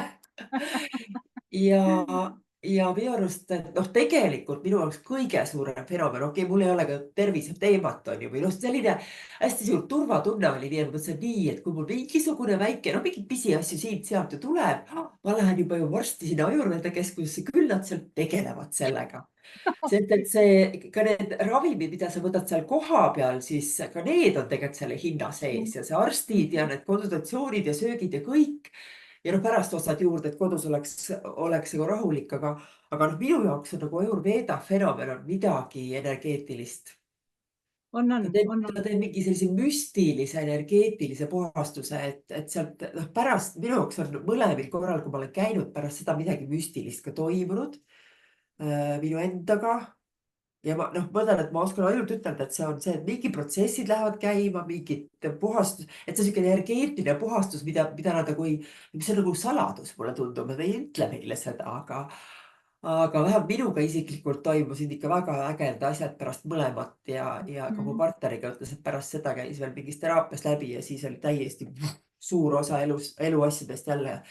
Ja minu arust, et noh, tegelikult minu jaoks kõige suurem fenomen, okei, mul ei ole ka terviseteemat on ju, või noh, selline hästi suur turvatunne oli nii, et ma mõtlesin nii, et kui mul mingisugune väike, no mingid pisiasju siit-sealt ju tuleb, ma lähen juba ju varsti sinna Ajurveeda keskusesse, küll nad seal tegelevad sellega. Sest et ka need ravimid, mida sa võtad seal kohapeal, siis ka need on tegelikult selle hinna sees ja see arstid ja need konsultatsioonid ja söögid ja kõik. Ja noh, pärast ostad juurde, et kodus oleks nagu rahulik, aga noh, minu jaoks on nagu Ajurveeda fenomen on midagi energeetilist. Ta teeb mingi sellise müstilise energeetilise puhastuse, et sealt pärast minu jaoks on mõlemil korral, kui ma olen käinud pärast seda midagi müstilist ka toimunud minu endaga. Ja ma mõtlen, et ma oskan ainult ütelda, et see on see, et mingi protsessid lähevad käima, mingid puhastus, et see on selline energeetiline puhastus, mida nad nagu see on nagu saladus, mulle tundub, nad ei ütle meile seda, aga vähemalt minuga isiklikult toimusid ikka väga ägedad asjad pärast mõlemat ja ka mu partneriga ütles, et pärast seda käis veel mingist teraapiast läbi ja siis oli täiesti suur osa eluasjadest jälle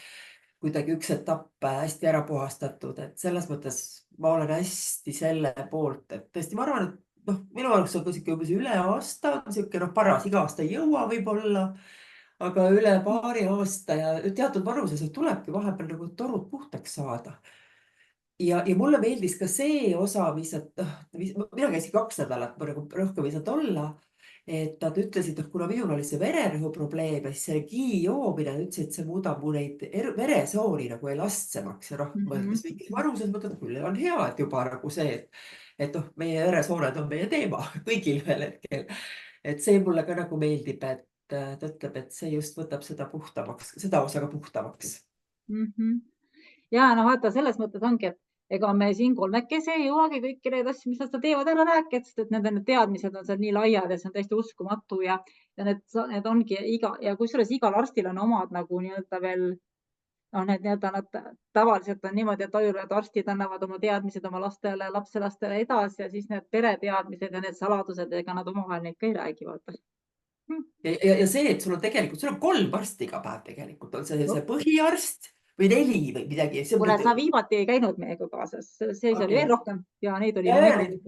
kuidagi üks etapp hästi ära puhastatud, et selles mõttes ma olen hästi selle poolt, et tõesti, ma arvan, et noh, minu arvates on siuke umbes üle aasta, siuke paras, iga aasta ei jõua võib-olla, aga üle paari aasta ja teatud vanuses tulebki vahepeal nagu torud puhtaks saada. Ja mulle meeldis ka see osa, mina käisin 2 nädalat, ma nagu rohkem ei saanud olla, et nad ütlesid, kuna minul oli see vererõhu probleem ja siis see gii joomine, ütlesid, et see muudab mu neid veresooni nagu elastsemaks ja mõeldes mingis vanuses mõtled, küll on hea, et juba nagu see, et meie veresooned on meie teema kõigil ühel hetkel. Et see mulle ka nagu meeldib, et ta ütleb, et see just võtab seda puhtamaks, seda osa ka puhtamaks. Ja no vaata, selles mõttes ongi, et ega me siin kolmekesi ei jõuagi kõiki neid asju, mis nad seda teevad, ära rääkida, sest et nende teadmised on seal nii laiad ja see on täiesti uskumatu ja need ongi ja kusjuures igal arstil on omad nagu nii-öelda veel, nad tavaliselt on niimoodi, et ajurveearstid annavad oma teadmised oma lastele, lapselastele edasi ja siis need pereteadmised ja need saladused, ega nad omavahel neid ka ei räägi, vaata. Ja see, et sul on 3 arsti iga päev tegelikult, on see põhiarst või 4 või midagi. Kuule, sa viimati ei käinud meiega kaasas, see oli veel rohkem ja neid oli neid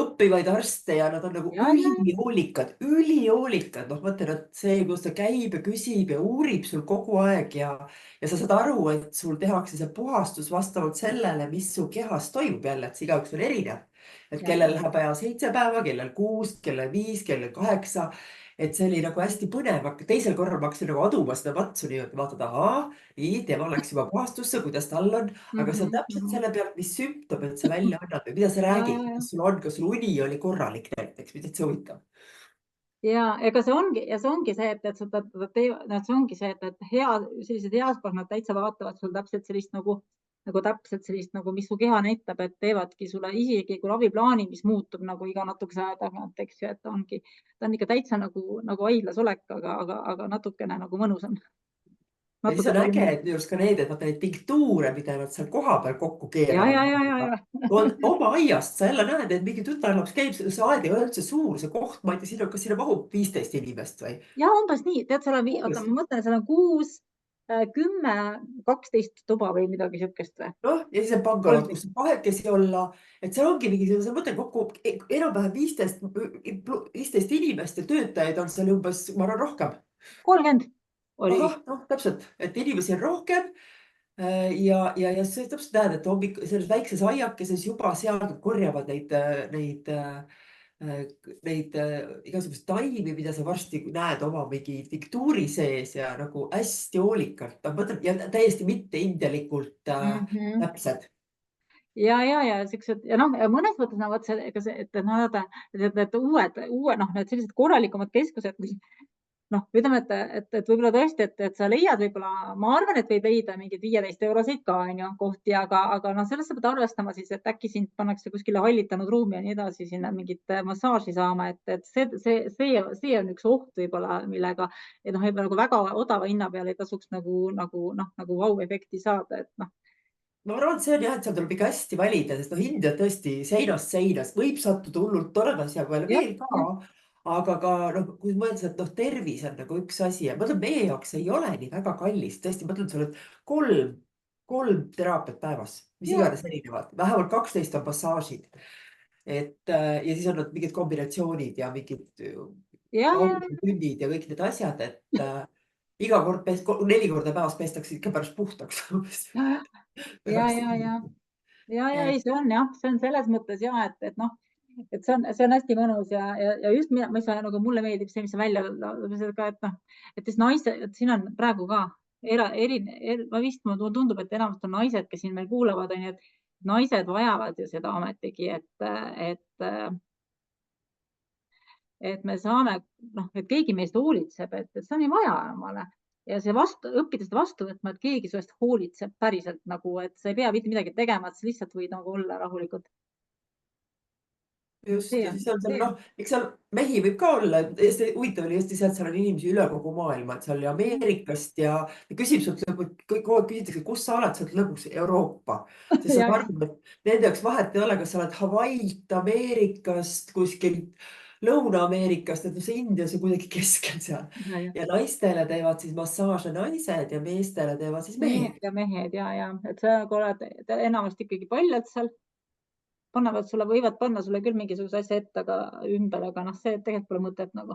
õppivaid arste ja nad on nagu ülihoolikad. Noh, mõtlen, et see, kus ta käib ja küsib ja uurib sul kogu aeg ja sa saad aru, et sul tehakse see puhastus vastavalt sellele, mis su kehas toimub jälle, et see igaüks on erinev. Et kellel läheb aja 7 päeva, kellel 6, kellel 5, kellel 8. Et see oli nagu hästi põnev, teisel korral ma hakkasin nagu aduma seda vatsu niimoodi, vaatad, nii, tema läks juba puhastusse, kuidas tal on, aga see on täpselt selle pealt, mis sümptomid sa välja annad või mida sa räägid, kas sul uni oli korralik näiteks, mida see huvitav. Ja ega see ongi see, et see ongi see, et sellised head, nad täitsa vaatavad sul täpselt sellist nagu, mis su keha näitab, et teevadki sulle isegi kui raviplaani, mis muutub nagu iga natukese aja tagant, eks ju, et ta on ikka täitsa nagu haiglas olek, aga natukene nagu mõnusam. Ja siis on äge, et minu arust ka need tinktuure, mida nad seal koha peal kokku keeravad. Oma aiast sa jälle näed, et mingi tütarlaps käib, see aed ei ole üldse suur, see koht, ma ei tea, kas sinna mahub 15 inimest või? Ja umbes nii, tead, ma mõtlen, seal on 6, 10, 12 tuba või midagi siukest või? Noh, ja siis on pangalaud, kus on kahekesi olla, et seal ongi mingi, sa mõtlen kokku enam-vähem 15 inimest ja töötajaid on seal umbes, ma arvan, rohkem. 30 oli. Noh, täpselt, et inimesi on rohkem ja sa täpselt näed, et hommik selles väikses aiakeses juba seal korjavad neid igasugust taimi, mida sa varsti näed oma mingi tinktuuri sees ja nagu hästi hoolikalt, ja täiesti mitte indialikult täpsed. Ja siuksed, ja mõnes mõttes nad need uued, need sellised korralikumad keskused, ütleme, et võib-olla tõesti, et sa leiad võib-olla, ma arvan, et võid leida mingid 15 eurosid ka kohti, aga sellest sa pead arvestama siis, et äkki sind pannakse kuskile hallitanud ruumi ja nii edasi sinna mingit massaaži saama, et see on üks oht võib-olla, millega nagu väga odava hinna peale ei tasuks nagu vau-efekti saada, et Ma arvan, et see on jah, et seal tuleb ikka hästi valida, sest India tõesti seinast seinas võib sattuda hullult toredas ja veel ka. Aga ka, kui mõelda, et tervis on nagu üks asi ja mõtlen, meie jaoks ei ole nii väga kallis. Tõesti, mõtlen, sa oled 3 teraapiat päevas, mis iganes erinevad. Vähemalt 12 on massaažid. Ja siis on nad mingid kombinatsioonid ja mingid tunnid ja kõik need asjad, et iga kord 4 korda päevas pestakse ikka pärast puhtaks. Ja, ei, see on selles mõttes et see on hästi mõnus ja just mulle meeldib see, mis sa välja ka, et siis naised, siin on praegu ka mulle tundub, et enamasti on naised, kes siin meil kuulavad, et naised vajavad ju seda ometigi, et me saame, et keegi meist hoolitseb, et see on ju vaja omale ja see õppida seda vastu võtma, et keegi sellest hoolitseb päriselt et sa ei pea mitte midagi tegema, et sa lihtsalt võid olla rahulikult. Just, ja siis on seal, eks seal mehi võib ka olla, huvitav oli just see, et seal on inimesi üle kogu maailma, et seal oli Ameerikast ja küsib sult kogu aeg küsitakse, kus sa oled, sa oled lõpuks Euroopa. Sest sa arvad, et nende jaoks vahet ei ole, kas sa oled Hawaii'lt, Ameerikast, kuskilt Lõuna-Ameerikast, et see Indias on kuidagi keskel seal. Ja naistele teevad siis massaaže naised ja meestele teevad siis mehed. Ja mehed, et sa oled enamasti ikkagi paljad seal. võivad panna sulle küll mingisuguse asja ette, aga ümber, aga noh, see tegelikult pole mõtet nagu.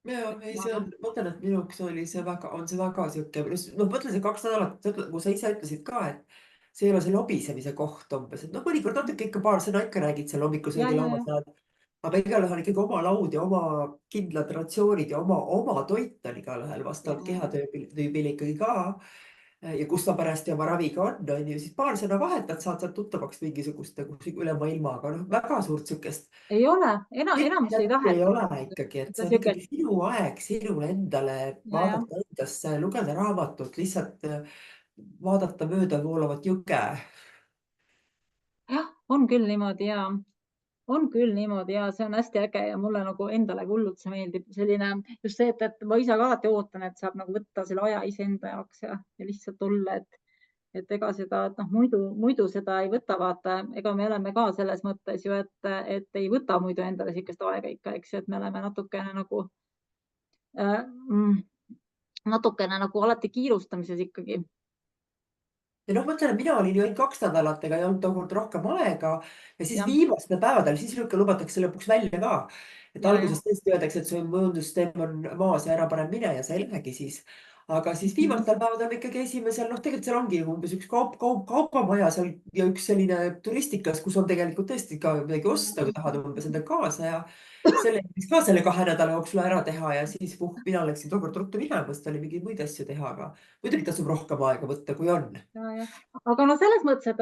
Ja, ei, see on, mõtlen, et minuks oli see väga, on see väga siuke, mõtlen see 2 nädalat, kui sa ise ütlesid ka, et see ei ole see lobisemise koht umbes, et mõnikord natuke ikka paar sõna ikka räägid seal hommikusöögilauas, aga igalühel on ikkagi oma laud ja oma kindlad ratsioonid ja oma toit on igalühel vastavalt kehatüübile ikkagi ka. Ja kus ta parajasti oma raviga on ju, siis paar sõna vahetad, saad sealt tuttavaks mingisuguste üle maailma, aga väga suurt sükest. Ei ole, enamus ei tahe. Ei ole ikkagi, et see on ikkagi sinu aeg, sinule endale, vaadata endasse, lugeda raamatut, lihtsalt vaadata mööda voolavat jõge. Jah, on küll niimoodi ja see on hästi äge ja mulle nagu endale hullult see meeldib. Selline just see, et ma ise ka alati ootan, et saab nagu võtta selle aja iseenda jaoks ja lihtsalt olla, et ega seda, et muidu seda ei võta, vaata, ega me oleme ka selles mõttes ju, et ei võta muidu endale sellist aega ikka, eks ju, et me oleme natukene nagu alati kiirustamises ikkagi. Ja mõtlen, et mina olin ju ainult 2 nädalat, ega ei olnud tookord rohkem aega ja siis viimastel päevadel, siis lubatakse lõpuks välja ka. Et alguses tõesti öeldakse, et su immuunsüsteem on maas ja ära parem mine ja sa ei lähegi siis. Aga siis viimastel päevadel ikkagi esimesel, tegelikult seal ongi umbes üks kaupamaja seal ja üks selline turistikas, kus on tegelikult tõesti ka midagi osta, kui tahad umbes enda kaasa ja selle ka selle 2 nädala jooksul ära teha ja siis mina läksin tookord ruttu minema, sest oli mingeid muid asju teha, aga muidugi tasub rohkem aega võtta, kui on. Aga no selles mõttes,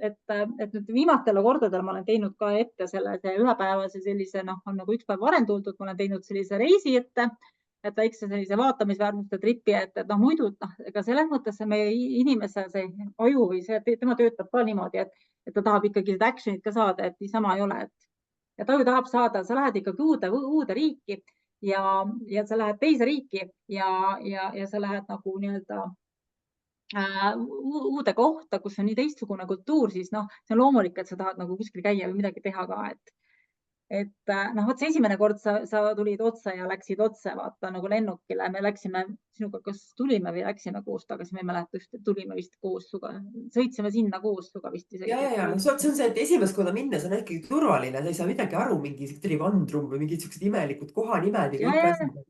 et nüüd viimatel kordadel ma olen teinud ka ette selle ühepäevase sellise, on nagu üks päev varem tuldud, ma olen teinud sellise reisi ette, et väikse sellise vaatamisväärmuste tripi, et muidu, ega selles mõttes meie inimese see aju või see, tema töötab ka niimoodi, et ta tahab ikkagi seda action'it ka saada, et niisama ei ole, et aju tahab saada, sa lähed ikkagi uude riiki ja sa lähed teise riiki ja sa lähed nagu nii-öelda uude kohta, kus on nii teistsugune kultuur, siis see on loomulik, et sa tahad nagu kuskil käia või midagi teha ka, et vot see esimene kord sa tulid otse ja läksid otse, vaata nagu lennukile, me läksime sinuga, kas tulime või läksime koos tagasi, ma ei mäleta just, tulime vist koos suga, sõitsime sinna koos suga vist isegi. Ja, see on see, et esimest korda minnes on ikkagi turvaline, sa ei saa midagi aru, mingi trivandrum või mingid siuksed imelikud kohanimed ja kõik asjad.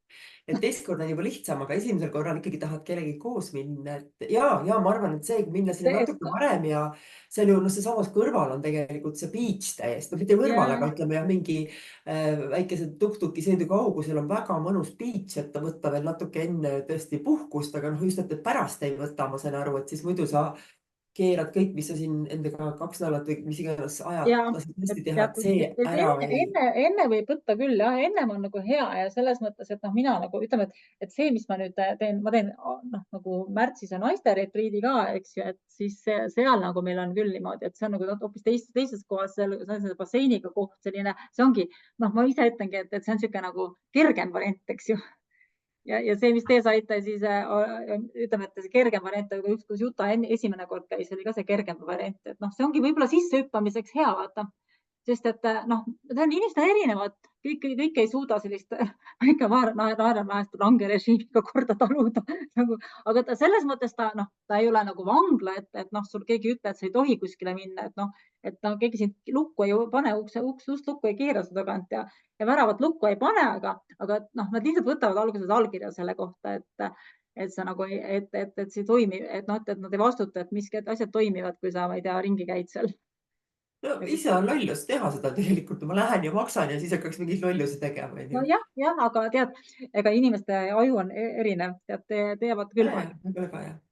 Et teist korda on juba lihtsam, aga esimesel korral ikkagi tahad kellegi koos minna. Ja ma arvan, et see, kui minna sinna natuke varem ja see on ju, see samas kõrval on tegelikult see beach täiesti, mitte kõrval, aga ütleme mingi väikese tuk-tuki sõidu kaugusel on väga mõnus beach, et ta võtta veel natuke enne tõesti puhkust, aga just, et pärast ei võta, ma saan aru, et siis muidu sa keerad kõik, mis sa siin endaga 2 nädalat või mis iganes ajad lasid tõesti teha, et see ära või... Enne võib võtta küll, jah, ennem on nagu hea ja selles mõttes, et mina nagu ütleme, et see, mis ma nüüd teen, ma teen nagu märtsis on naiste retriidi ka, eks ju, et siis seal nagu meil on küll niimoodi, et see on nagu hoopis teises kohas, see on basseiniga koht selline, see ongi, ma ise ütlengi, et see on niisugune nagu kergem variant, eks ju. Ja see, mis te saite, siis ütleme, et see kergem variant, kus Juta esimene kord käis, oli ka see kergem variant, et see ongi võib-olla sissehüppamiseks hea, vaata. Sest et inimesed on erinevad, kõik ei suuda sellist ikka naeramääst langerežiimiga korda taluda. Aga selles mõttes ta ei ole nagu vangla, et sul keegi ütleb, et sa ei tohi kuskile minna, et keegi sind lukku ei pane, ust lukku ei keera su tagant ja väravat lukku ei pane, aga nad lihtsalt võtavad alguses allkirja selle kohta, et sa nagu, et see toimib, et nad ei vastuta, et mis asjad toimivad, kui sa, ma ei tea, ringi käid seal. No ise on lollus teha seda tegelikult, ma lähen ja maksan ja siis hakkaks mingid lollusi tegema. No jah, aga tead, ega inimeste aju on erinev, teavad küll.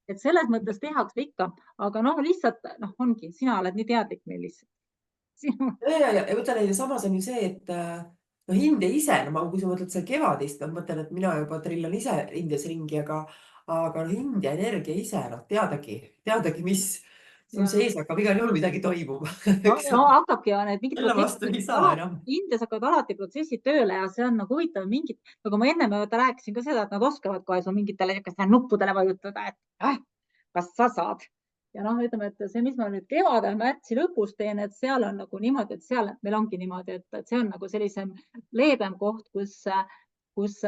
Et selles mõttes tehakse ikka, aga lihtsalt ongi, sina oled nii teadlik meil lihtsalt. Ja mõtlen, samas on ju see, et India ise, kui sa mõtled seal kevadist, mõtlen, et mina juba trillan ise Indias ringi, aga India energia ise, teadagi, mis sul sees hakkab igal juhul midagi toimuma. Hakkabki ja need mingid protsessid. Indias hakkavad alati protsessid tööle ja see on nagu huvitav mingid, nagu ma enne rääkisin ka seda, et nad oskavad kohe su mingitele nuppudele vajutada, et kas sa saad. Ja ütleme, et see, mis ma nüüd kevadel märtsi lõpus teen, et seal on nagu niimoodi, et seal meil ongi niimoodi, et see on nagu sellisem leebem koht, kus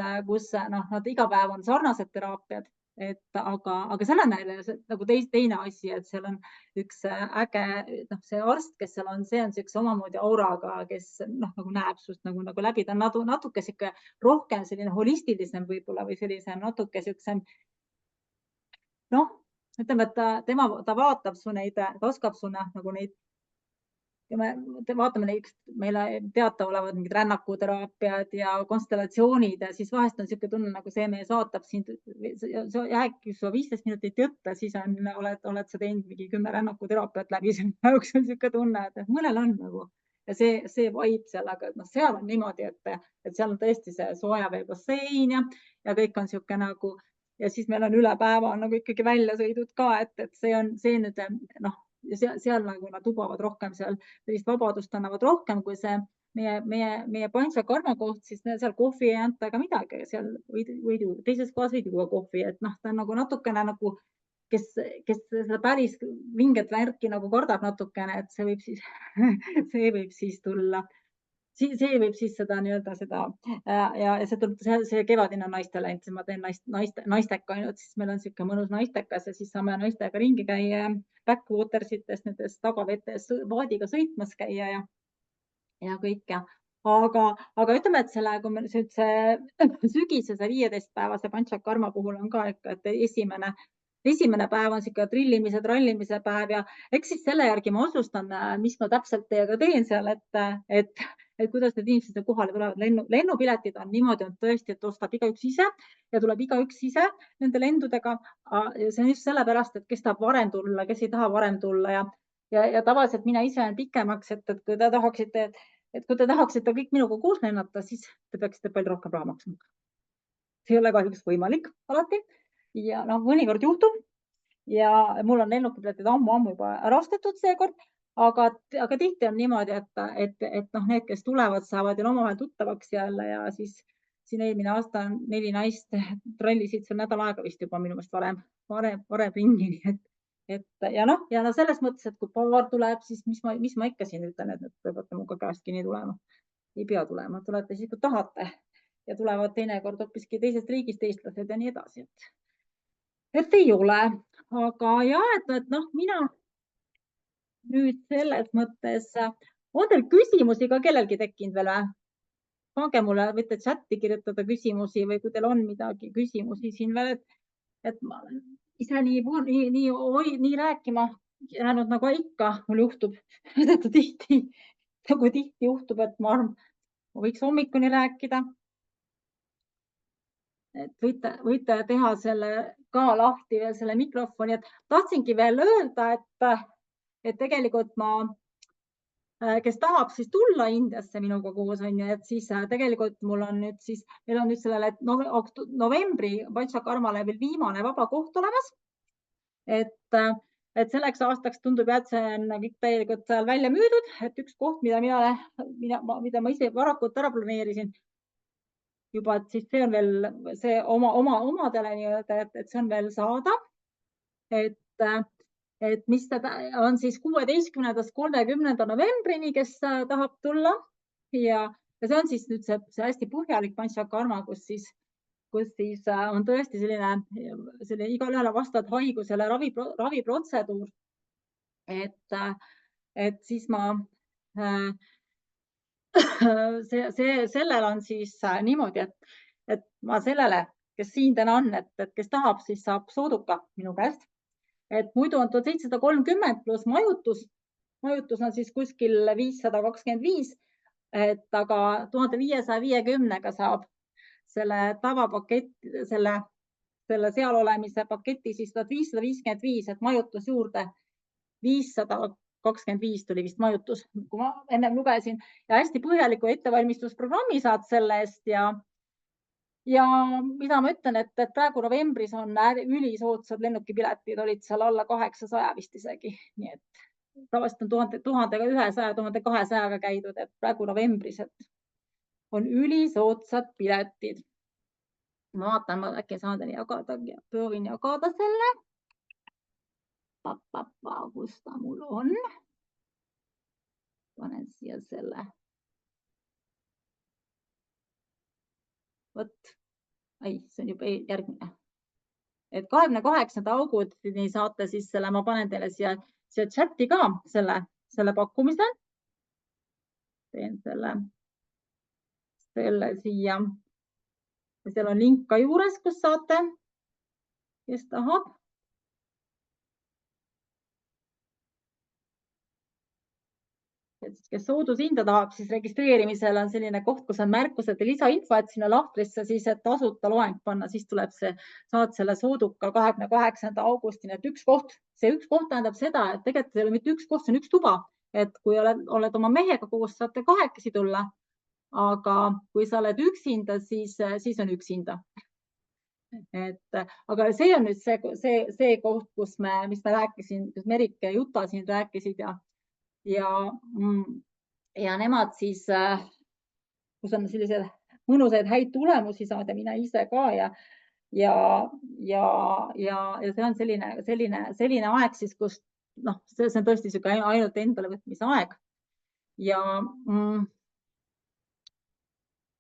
nad iga päev on sarnased teraapiad. aga seal on nagu teine asi, et seal on üks äge, see arst, kes seal on, see on siukse omamoodi auraga, kes nagu näeb sust nagu läbi, ta on natuke sihuke rohkem selline holistilisem võib-olla või sellise natuke siuksem, ütleme, et ta vaatab su neid, ta oskab su nagu neid, vaatame neid, meile teataolevad mingid rännakuteraapiad ja konstellatsioonid ja siis vahest on niisugune tunne, nagu see mees vaatab sind, rääkis 15 minutit juttu, siis oled sa teinud mingi 10 rännakuteraapiat läbi selle jooksul, niisugune tunne, et mõnel on nagu ja see vibe seal, aga seal on niimoodi, et seal on tõesti see soojavee-bassein ja kõik on niisugune nagu ja siis meil on üle päeva nagu ikkagi väljasõidud ka, et see nüüd ja seal nagu nad lubavad rohkem seal sellist vabadust annavad rohkem kui see meie Pančakarma koht, siis seal kohvi ei anta ega midagi, seal teises kohas võid juua kohvi, et ta on nagu natukene nagu, kes seda päris vinget värki nagu kardab natukene, et see võib siis tulla. See võib siis seda nii-öelda seda ja see kevadine on naistele ainult, ma teen naisteka ainult, siis meil on niisugune mõnus naistekas ja siis saame naistega ringi käia backwatersitest, nendes tagavetes vaadiga sõitmas käia ja kõik. Aga ütleme, et kui me nüüd see sügisese 15-päevase Pančakarma puhul on ka ikka, et esimene päev on sihuke trillimise, trallimise päev ja eks siis selle järgi ma otsustan, mis ma täpselt teiega teen seal, et kuidas need inimesed kohale tulevad. Lennupiletid on niimoodi, on tõesti, et ostab igaüks ise ja tuleb igaüks ise nende lendudega. See on just sellepärast, et kes tahab varem tulla, kes ei taha varem tulla ja tavaliselt mina ise olen pikemaks, et kui te tahaksite kõik minuga koos lennata, siis te peaksite palju rohkem raha maksma. See ei ole kahjuks võimalik alati ja mõnikord juhtub ja mul on lennukipiletid ammu juba ära ostetud seekord, aga tihti on niimoodi, et need, kes tulevad, saavad ju omavahel tuttavaks jälle ja siis siin eelmine aasta 4 naist trallisid seal nädal aega vist juba minu meelest varem ringi. Ja selles mõttes, et kui paar tuleb, siis mis ma ikka siin ütlen, et nad peavad minuga käest kinni tulema. Ei pea tulema, tulete siis, kui tahate ja tulevad teinekord hoopiski teisest riigist eestlased ja nii edasi. Et ei ole, aga et mina nüüd selles mõttes, on teil küsimusi ka kellelgi tekkinud veel või? Pange mulle, võite chatti kirjutada küsimusi või kui teil on midagi küsimusi siin veel, et ma olen ise nii rääkima jäänud nagu ikka, mul juhtub, tihti juhtub, et ma võiks hommikuni rääkida. Et võite teha selle ka lahti veel selle mikrofoni, et tahtsingi veel öelda, et tegelikult kes tahab siis tulla Indiasse minuga koos, et siis tegelikult mul on nüüd siis, meil on nüüd sellele novembri Pančakarmale veel viimane vaba koht olemas. Et selleks aastaks tundub, et see on kõik täielikult seal välja müüdud, et üks koht, mida ma ise varakult ära planeerisin juba, et siis see on veel see omadele nii-öelda, et see on veel saada. Et mis on siis 16. 30. novembrini, kes tahab tulla ja see on siis nüüd see hästi põhjalik Pančakarma, kus siis on tõesti selline igalühele vastavat haigusele raviprotseduur. Et siis sellel on siis niimoodi, et ma sellele, kes siin täna on, et kes tahab, siis saab sooduka minu käest. Et muidu on 1730 pluss majutus. Majutus on siis kuskil 525, aga 1550-ga saab selle tavapakett, selle seal olemise paketi siis 1555, et majutus juurde 525 tuli vist majutus, kui ma ennem lugesin ja hästi põhjaliku ettevalmistusprogrammi saad selle eest ja mida ma ütlen, et praegu novembris on ülisoodsad lennukipiletid, olid seal alla 800 vist isegi. Nii et tavaliselt on 1100, 1200-ga käidud, et praegu novembris on ülisoodsad piletid. Ma vaatan, ma äkki saan teile jagada ja proovin jagada selle. Kus ta mul on? Panen siia selle. Võt, ei, see on juba järgmine. et 28. augustini saate siis selle, ma panen teile siia chati ka selle pakkumise. Teen selle siia. Seal on link ka juures, kus saate, kes tahab. Kes soodushinda tahab, siis registreerimisel on selline koht, kus on märkused ja lisainfo, et sinna lahtrisse siis, et tasuta loeng panna, siis tuleb saad selle sooduka 28. augustini, et see üks koht tähendab seda, et tegelikult ei ole mitte üks koht, see on üks tuba, et kui oled oma mehega koos, saate kahekesi tulla, aga kui sa oled üksinda, siis on üksinda. Aga see on nüüd see koht, mis me rääkisin, kus Merik ja Juta siin rääkisid ja nemad siis, kus on sellised mõnusaid häid tulemusi saada, mina ise ka ja see on selline aeg siis, kus see on tõesti sihuke ainult endale võtmise aeg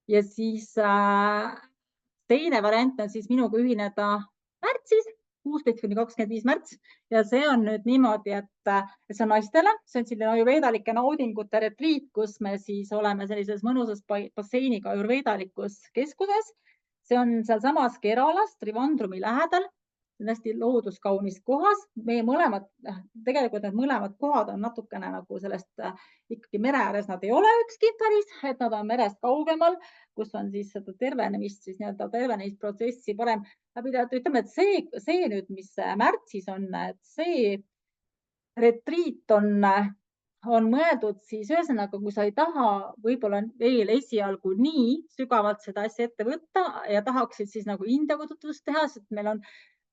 ja siis teine variant on siis minuga ühineda märtsis, 16–25 märts ja see on nüüd niimoodi, et see on naistele, see on selline ajurveedalike naudingute retriit, kus me siis oleme sellises mõnusas basseiniga ajurveedalikus keskuses. See on sealsamas Keralas, Trivandrumi lähedal, hästi looduskaunis kohas. Meie mõlemad, tegelikult need mõlemad kohad on natukene nagu sellest ikkagi mere ääres, nad ei ole ükski päris, et nad on merest kaugemal, kus on siis seda tervenemisprotsessi parem läbi teha. Ütleme, et see nüüd, mis märtsis on, et see retriit on mõeldud siis ühesõnaga, kui sa ei taha võib-olla veel esialgu nii sügavalt seda asja ette võtta ja tahaksid siis nagu India kodutust teha, sest meil on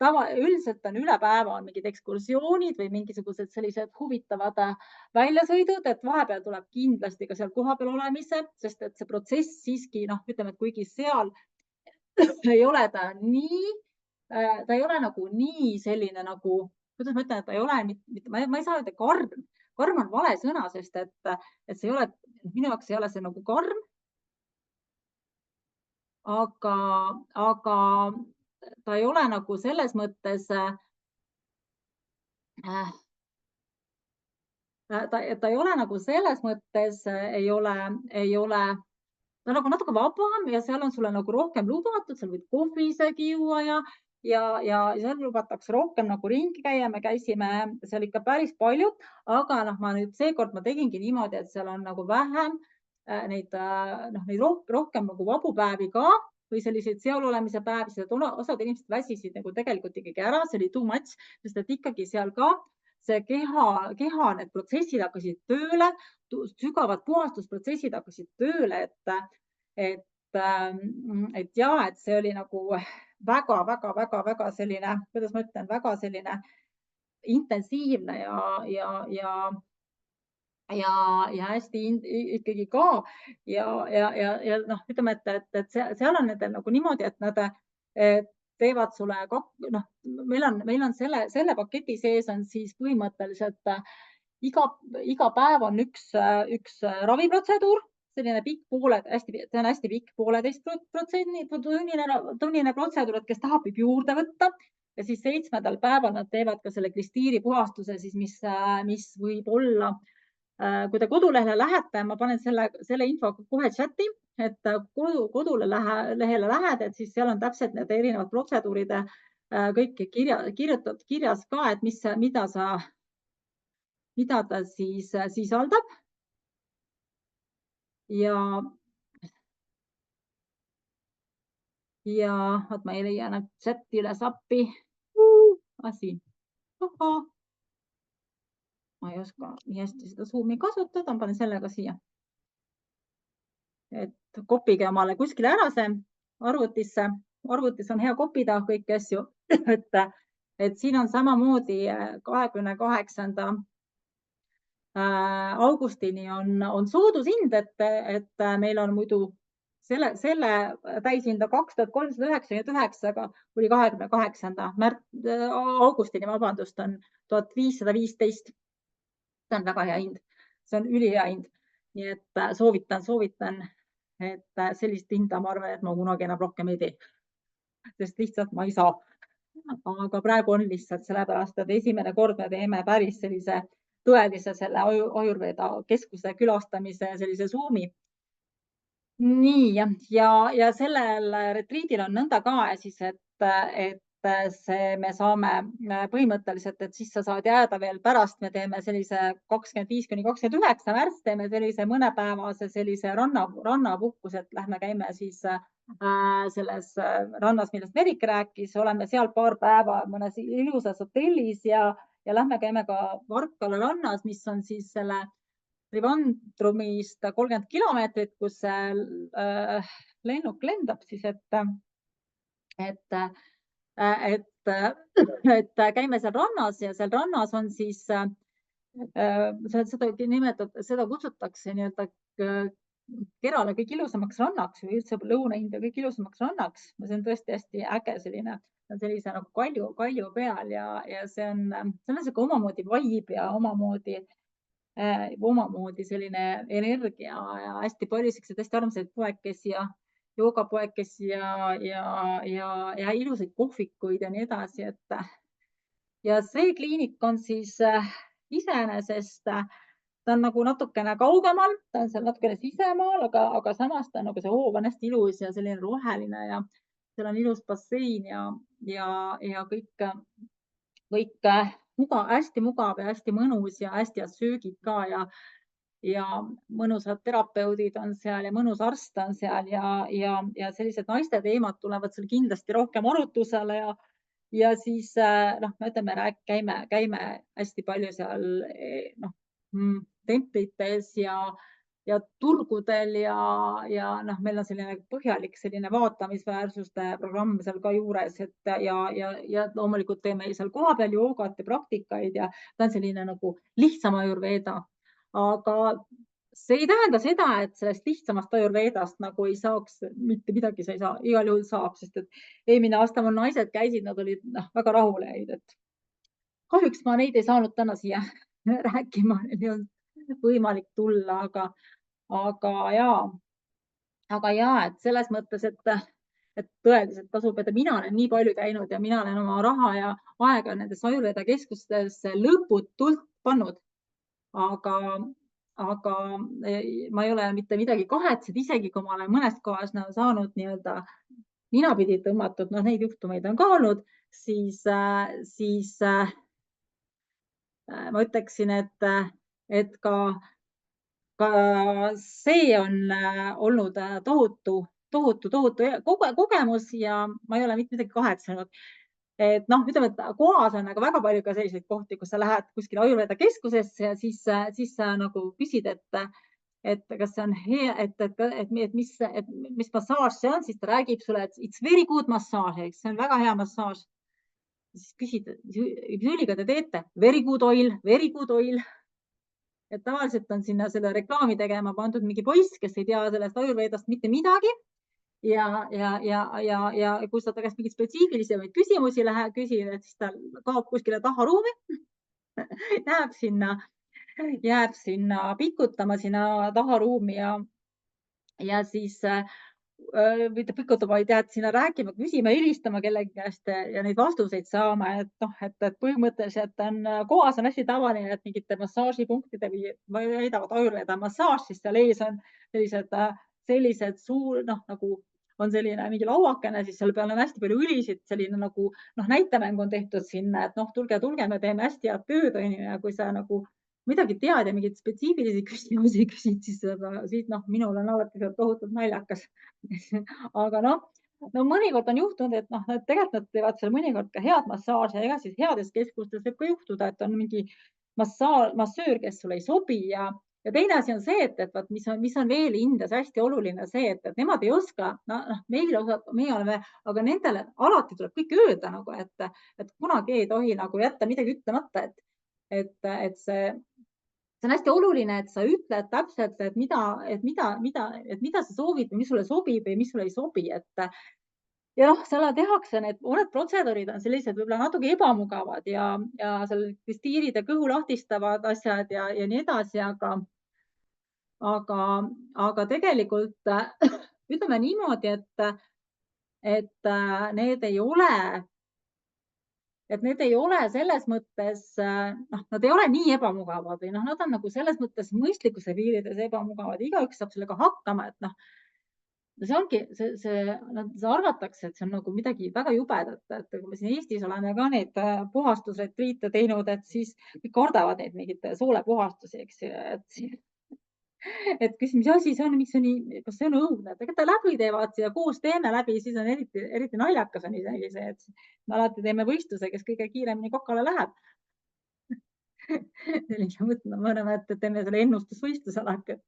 üldiselt on üle päeva on mingid ekskursioonid või mingisugused sellised huvitavad väljasõidud, et vahepeal tuleb kindlasti ka seal kohapeal olemise, sest et see protsess siiski, ütleme, et kuigi seal ei ole ta ei ole nagu nii selline nagu, kuidas ma ütlen, et ta ei ole, ma ei saa öelda karm on vale sõna, sest et see ei ole, minu jaoks ei ole see nagu karm, aga ta ei ole nagu selles mõttes, ta ei ole nagu selles mõttes, ei ole ta nagu natuke vabam ja seal on sulle nagu rohkem lubatud, seal võid kohvi isegi juua ja seal lubatakse rohkem nagu ringi käia. Me käisime seal ikka päris palju, aga ma nüüd seekord ma tegingi niimoodi, et seal on nagu vähem neid rohkem nagu vabu päevi ka või selliseid seal olemise päevi, sest osad inimesed väsisid nagu tegelikult ikkagi ära, see oli too much, sest et ikkagi seal ka see keha, need protsessid hakkasid tööle, sügavad puhastusprotsessid hakkasid tööle, et see oli nagu väga selline, kuidas ma ütlen, väga selline intensiivne ja hästi ikkagi ka ja ütleme, et seal on nendel nagu niimoodi, et nad teevad sulle, meil on selle paketi sees on siis põhimõtteliselt iga päev on üks raviprotseduur, selline pikk see on hästi pikk 1,5-tunnine protseduur, et kes tahab, võib juurde võtta ja siis 7. päeval nad teevad ka selle klistiiri puhastuse, siis mis võib olla. Kui te kodulehele lähete, ma panen selle info kohe chati, et kodulehele lähed, et siis seal on täpselt need erinevad protseduurid kõik kirjas ka, et mida ta siis sisaldab. Ja vaat ma ei leia nad chati üles appi. Siin. Ma ei oska nii hästi seda Zoomi kasutada, ma panen selle ka siia. Et kopige omale kuskile ära see arvutisse. Arvutis on hea kopida kõiki asju. Et siin on samamoodi 28. augustini on soodushind, et meil on muidu selle täishinda 2399 kuni 28. augustini, vabandust, on 1515. See on väga hea hind, see on ülihea hind. Nii et soovitan, et sellist hinda ma arvan, et ma kunagi enam rohkem ei tee, sest lihtsalt ma ei saa. aga praegu on lihtsalt sellepärast, et esimene kord me teeme päris sellise tõelise selle Ayurveda keskuse külastamise sellise Zoomi. Nii, ja sellel retriidil on nõnda ka siis, et me saame põhimõtteliselt, et siis sa saad jääda veel pärast, me teeme sellise 25–29 märts, teeme sellise mõnepäevase sellise rannapuhkus, et lähme käime siis selles rannas, millest Merik rääkis, oleme seal paar päeva mõnes ilusas hotellis ja lähme käime ka Varkala rannas, mis on siis selle Trivandrumist 30 kilomeetrit, kus lennuk lendab siis, et käime seal rannas ja seal rannas on siis, seda kutsutakse nii-öelda Kerala kõige ilusamaks rannaks või üldse Lõuna-India kõige ilusamaks rannaks. See on tõesti hästi äge selline, sellise nagu kalju peal ja see on selline omamoodi vibe ja omamoodi selline energia ja hästi palju selliseid hästi armsaid poekesi ja joogapoekesi ja ilusaid kohvikuid ja nii edasi. Ja see kliinik on siis iseenesest, ta on nagu natukene kaugemal, ta on seal natukene sisemaal, aga samas ta on nagu see hoov on hästi ilus ja selline roheline ja seal on ilus bassein ja kõik hästi mugav ja hästi mõnus ja hästi head söögid ka ja mõnusad terapeudid on seal ja mõnus arst on seal ja sellised naiste teemad tulevad seal kindlasti rohkem arutusele ja siis me ütleme, käime hästi palju seal templites ja turgudel ja meil on selline põhjalik selline vaatamisväärsuste programm seal ka juures, ja loomulikult teeme seal kohapeal joogat ja praktikaid ja ta on selline nagu lihtsam Ayurveda. Aga see ei tähenda seda, et sellest lihtsamast Ayurvedast nagu ei saaks mitte midagi, sa ei saa, igal juhul saab, sest et eelmine aasta mul naised käisid, nad olid väga rahule jäid, et kahjuks ma neid ei saanud täna siia rääkima, neil ei olnud võimalik tulla, aga ja, et selles mõttes, et tõeliselt tasub, et mina olen nii palju käinud ja mina olen oma raha ja aega nendes Ayurveda keskustesse lõputult pannud. Aga ma ei ole mitte midagi kahetsenud, isegi kui ma olen mõnest kohas saanud nii-öelda ninapidi tõmmatud, neid juhtumeid on ka olnud, siis ma ütleksin, et ka see on olnud tohutu kogemus ja ma ei ole mitte midagi kahetsenud. Et ütleme, et kohas on väga palju ka selliseid kohti, kus sa lähed kuskile Ayurveda keskusesse ja siis sa nagu küsid, et kas see on hea, et mis massaaž see on, siis ta räägib sulle, et it's very good massage, see on väga hea massaaž. Siis küsid, mis õliga te teete? Very good oil, very good oil. Et tavaliselt on sinna selle reklaami tegema pandud mingi poiss, kes ei tea sellest Ayurvedast mitte midagi. Ja kui sa ta käest mingeid spetsiifilisemaid küsimusi küsid, et siis ta kaob kuskile taharuumi, jääb sinna pikutama sinna taharuumi ja siis mitte pikutama, vaid jääd sinna rääkima, küsima, helistama kellegi käest ja neid vastuseid saama. Et põhimõtteliselt kohas on hästi tavaline, et mingite massaažipunktide või väidavad Ayurveda massaaž, siis seal ees on sellised suur, nagu on selline mingi lauakene, siis seal peal on hästi palju õlisid, selline nagu näitemäng on tehtud sinna, et tulge, me teeme hästi head tööd, ja kui sa nagu midagi tead ja mingeid spetsiifilisi küsimusi küsid, siis minul on alati tohutult naljakas. Aga mõnikord on juhtunud, et tegelikult nad teevad seal mõnikord ka head massaaži ja ega siis heades keskustes võib ka juhtuda, et on mingi massöör, kes sulle ei sobi ja teine asi on see, et mis on veel Indias hästi oluline see, et nemad ei oska, meie oleme, aga nendele alati tuleb kõik öelda, et kunagi ei tohi jätta midagi ütlemata, et see on hästi oluline, et sa ütled täpselt, et mida sa soovid või mis sulle sobib või mis sulle ei sobi, ja seal tehakse mõned protseduurid on sellised võib-olla natuke ebamugavad ja seal tiirid ja kõhu lahtistavad asjad ja nii edasi, aga tegelikult ütleme niimoodi, et need ei ole et need ei ole selles mõttes, nad ei ole nii ebamugavad või nad on nagu selles mõttes mõistlikkuse piirides ebamugavad. Igaüks saab sellega hakkama, et see ongi see arvatakse, et see on nagu midagi väga jubedat, et kui me siin Eestis oleme ka neid puhastusretriite teinud, et siis kõik kardavad neid mingeid soolepuhastusi, eks ju, et küsin, mis asi see on, miks see nii, kas see on õudne, et ega läbi teevad ja koos teeme läbi, siis on eriti naljakas on isegi see, et me alati teeme võistluse, kes kõige kiiremini kokale läheb. Mõtleme, et teeme selle ennustusvõistluse alati,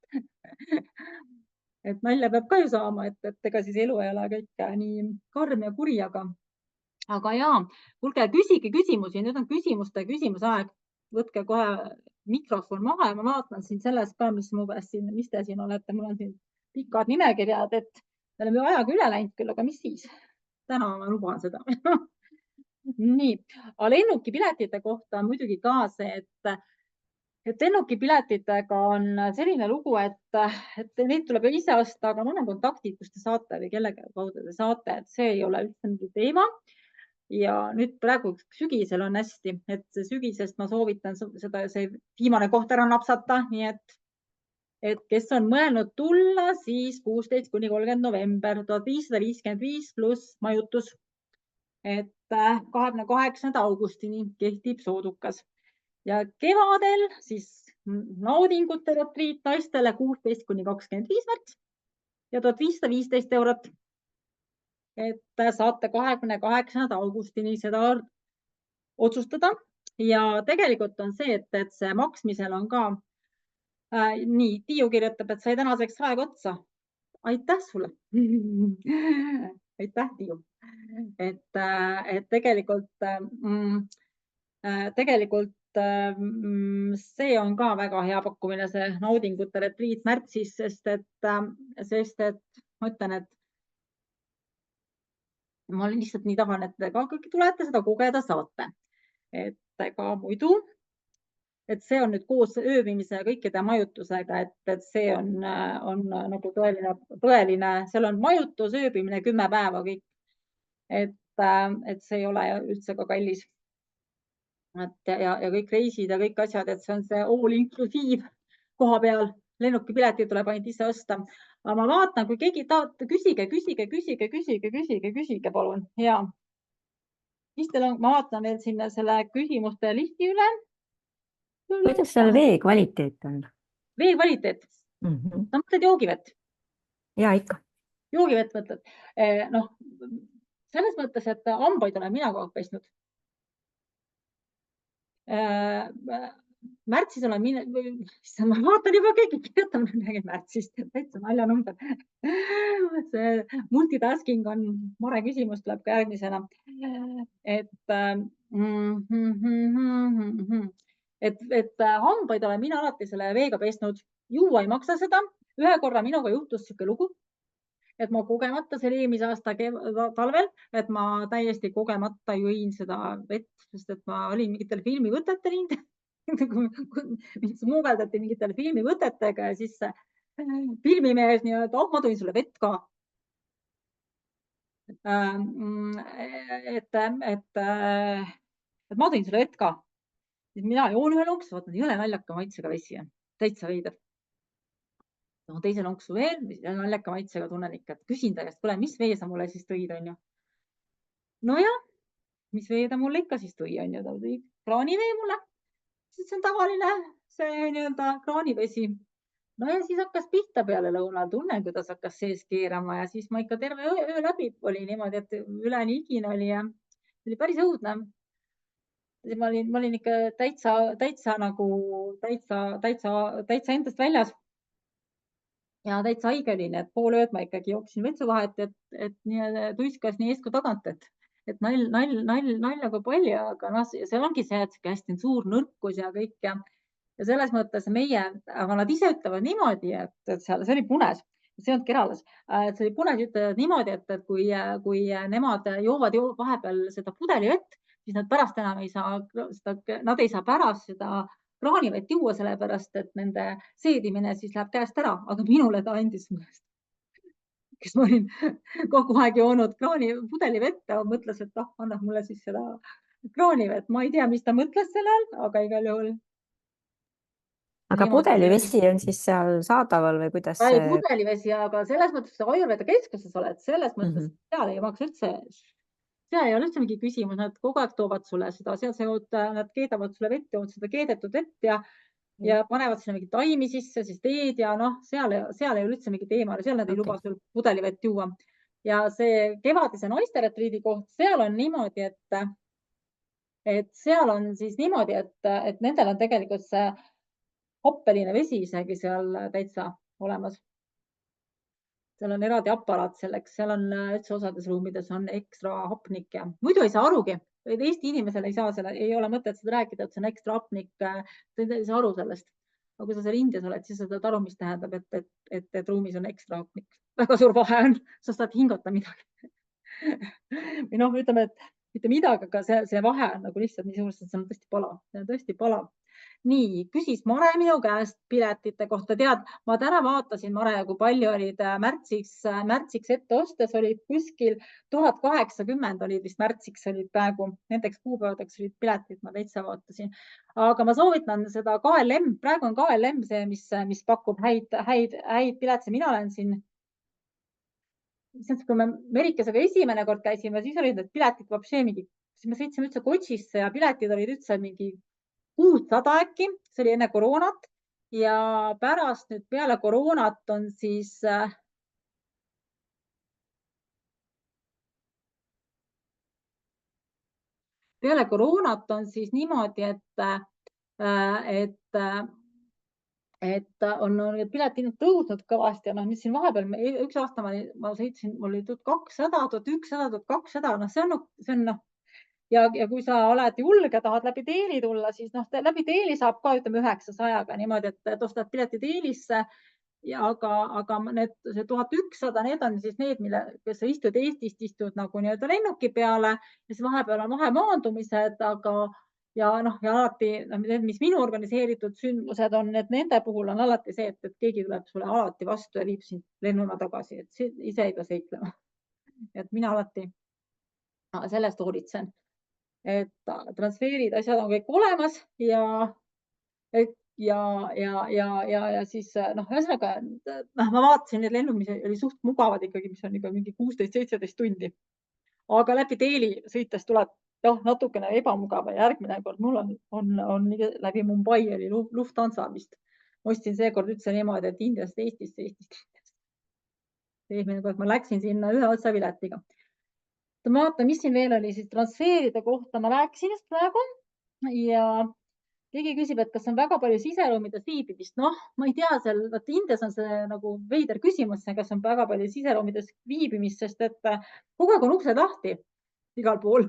et nalja peab ka ju saama, et ega siis elu ei ole kõik nii karm ja kuri, aga jaa, kuulge, küsige küsimusi, nüüd on küsimuste aeg. Võtke kohe mikrofon maha ja ma vaatan siin sellest ka, mis te siin olete. Mul on siin pikad nimekirjad, et me oleme ajaga üle läinud küll, aga mis siis? Täna ma luban seda. Nii, aga lennukipiletite kohta on muidugi ka see, et lennukipiletitega on selline lugu, et neid tuleb ise osta, aga mõne kontaktid, kus te saate või kellega kaudu te saate, et see ei ole üldse mingi teema. Ja nüüd praegu sügisel on hästi, et sügisest ma soovitan seda, see viimane koht ära napsata, nii et kes on mõelnud tulla, siis 16–30 november, 1555 pluss majutus, et 28. augustini kehtib soodukas ja kevadel siis naudingute retriit naistele 16–25 märts ja 1515 eurot. Et saate 28. augustini seda otsustada ja tegelikult on see, et see maksmisel on ka nii, Tiiu kirjutab, et sai tänaseks aeg otsa. Aitäh sulle. Aitäh, Tiiu. Et tegelikult see on ka väga hea pakkumine, see naudingute retriit märtsis, sest et ma ütlen, et ma lihtsalt nii tahan, et ka kõik tulete seda kogeda saate. Et ega muidu, et see on nüüd koos ööbimise ja kõikide majutusega, et see on nagu tõeline, seal on majutus, ööbimine 10 päeva kõik. Et see ei ole üldse ka kallis. Ja kõik reisid ja kõik asjad, et see on see all inclusive koha peal. Lennukipiletid tuleb ainult ise osta. Aga ma vaatan, kui keegi tahab, küsige, palun. Ja. Ma vaatan veel sinna selle küsimuste listi üle. Kuidas seal vee kvaliteet on? Vee kvaliteet? Sa mõtled joogivett? Ja ikka. Joogivett mõtled? Selles mõttes, et hambaid olen mina kogu aeg pesnud. Märtsis olen ma vaatan juba keegi kirjutab märtsist, täitsa naljanumber. See multitasking on Mare küsimus, tuleb ka järgmisena. Et hambaid olen mina alati selle veega pesnud. Juua ei maksa seda. Ühe korra minuga juhtus siuke lugu, et ma kogemata, see oli eelmise aasta talvel, et ma täiesti kogemata jõin seda vett, sest et ma olin mingitel filmivõtetel muugeldati mingitele filmivõtetega ja siis filmimees nii-öelda, ma tõin sulle vett ka. Et ma tõin sulle vett ka. Mina joon ühe lonksu, vaatan, jõle naljaka maitsega vesi, täitsa veider. Teise lonksu veel, naljaka maitsega tunnen ikka, et küsin ta käest, kuule, mis vee sa mulle siis tõid, on ju? No jah, mis vee ta mulle ikka siis tõi, on ju, ta tõi kraanivee mulle. See on tavaline, see nii-öelda kraanivesi. No ja siis hakkas pihta peale lõunal, tunnen, kuidas hakkas sees keerama ja siis ma ikka terve öö läbi oli niimoodi, et üleni higine oli ja oli päris õudne. Ma olin ikka täitsa endast väljas ja täitsa haige olin, et pool ööd ma ikkagi jooksin vetsu vahet, et tuiskas nii eest kui tagant, et nalja kui palju, aga see ongi see, et hästi suur nõrkus ja kõik ja selles mõttes aga nad ise ütlevad niimoodi, et see oli Punes, see on Keralas, et see oli Punes ütlevad niimoodi, et kui nemad joovad vahepeal seda pudelivett, siis nad pärast enam ei saa, nad ei saa pärast seda kraanivett juua, sellepärast, et nende seedimine siis läheb käest ära, aga minule ta andis mõnest. Kes ma olin kogu aeg joonud pudelivett ja mõtles, et annab mulle siis seda kroonivett, ma ei tea, mis ta mõtles selle all, aga igal juhul. Aga pudelivesi on siis seal saadaval või kuidas Ei, see? pudelivesi, aga selles mõttes, kui sa Ayurveda keskuses oled, selles mõttes seal ei maksa üldse, seal ei ole üldse mingi küsimus, nad kogu aeg toovad sulle seda, nad keedavad sulle vett, jood seda keedetud vett ja panevad sinna mingi taimi sisse, siis teed ja noh, seal ei ole üldse mingi teema, seal nad ei luba sul pudelivett juua. Ja see kevadise naisteretriidi koht, seal on niimoodi, et seal on siis niimoodi, et nendel on tegelikult see hoppeline vesi isegi seal täitsa olemas. Seal on eraldi aparaat selleks, seal on üldse osades ruumides on ekstra hapnik ja muidu ei saa arugi. Eesti inimesel ei ole mõtet seda rääkida, et see on ekstra hapnik, ei saa aru sellest. Aga kui sa seal Indias oled, siis sa saad aru, mis tähendab, et ruumis on ekstra hapnik. Väga suur vahe on, sa saad hingata midagi. Või noh, ütleme, et mitte midagi, aga see vahe on nagu lihtsalt nii suur, et see on tõesti palav. See on tõesti palav. Nii, küsis Mare minu käest piletite kohta. Tead, ma täna vaatasin, Mare, kui palju olid märtsiks ette ostes, olid kuskil 1080 olid vist märtsiks olid praegu. Nendeks kuupäevadeks olid piletid, ma täitsa vaatasin. Aga ma soovitan seda KLM, praegu on KLM see, mis pakub häid piletsi. Mina olen siin, kui me Merikesega esimene kord käisime, siis olid need piletid mingi, siis me sõitsime üldse Kotsisse ja piletid olid üldse mingi 600 äkki, see oli enne koroonat ja pärast nüüd peale koroonat on siis niimoodi, et on need piletid tõusnud kõvasti ja mis siin vahepeal, üks aasta ma sõitsin, mul oli 1200, 1100, 1200, see on ja kui sa oled julge, tahad läbi teeli tulla, siis läbi teeli saab ka 900-ga niimoodi, et ostad pileti teelisse. Aga see 1100, need on siis need, kes sa istud Eestist, istud nagu nii-öelda lennuki peale ja siis vahepeal on vahemaandumised, ja alati, mis minu organiseeritud sündmused on, et nende puhul on alati see, et keegi tuleb sulle alati vastu ja viib sind lennuna tagasi, et ise ei pea seiklema. Et mina alati sellest hoolitsen. Et transferid, asjad on kõik olemas ja siis ühesõnaga, ma vaatasin, need lennud, mis oli suht mugavad ikkagi, mis on ikka mingi 16-17 tundi. Aga läbi teeli sõites tuleb natukene ebamugav ja järgmine kord mul on läbi Mumbai oli Lufthansa vist. Ma ostsin seekord üldse niimoodi, et Indiast Eestisse. Eelmine kord ma läksin sinna ühe otsapiletiga. Ma vaatan, mis siin veel oli siis transferide kohta. Ma rääkisin just praegu ja keegi küsib, et kas on väga palju siseruumides viibimist. Ma ei tea, Indias on see nagu veider küsimus, kas on väga palju siseruumides viibimist, sest et kogu aeg on uksed lahti igal pool.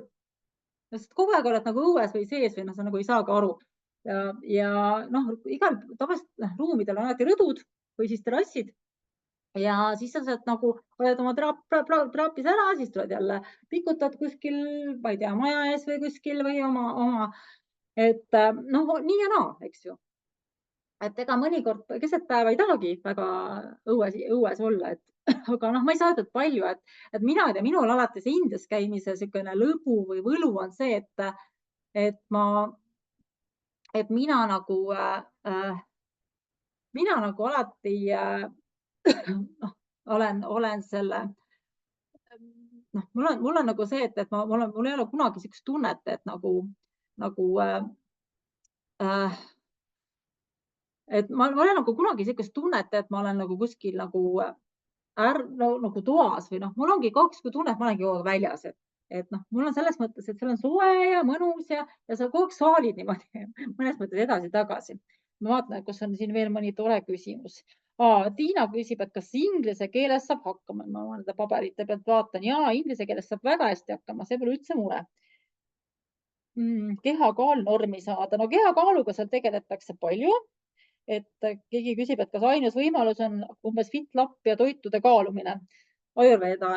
Sest kogu aeg oled nagu õues või sees või sa nagu ei saagi aru. Ja igal tavaliselt ruumidel on alati rõdud või siis terrassid. Ja siis sa saad nagu, oled oma traapis ära, siis tuled jälle pikutad kuskil, ma ei tea, maja ees või kuskil või oma, et nii ja naa, eks ju. Et ega mõnikord keset päeva ei tahagi väga õues olla, aga ma ei saa öelda palju, et mina ei tea, minul alati see Indias käimise selline lõbu või võlu on see, et mina nagu alati olen selle, mul on nagu see, et mul ei ole kunagi sellist tunnet, et et ma olen nagu kunagi sellist tunnet, et ma olen nagu kuskil nagu toas või mul ongi kaks tunnet, ma olengi väljas, et mul on selles mõttes, et seal on soe ja mõnus ja sa kogu aeg saalid niimoodi mõnes mõttes edasi-tagasi. Ma vaatan, kas on siin veel mõni tore küsimus. Tiina küsib, et kas inglise keeles saab hakkama. Ma nende paberite pealt vaatan. Jaa, inglise keeles saab väga hästi hakkama. See pole üldse mure. Kehakaal normi saada. Kehakaaluga seal tegeletakse palju. Et keegi küsib, et kas ainus võimalus on umbes FitLab ja toitude kaalumine. Ayurveda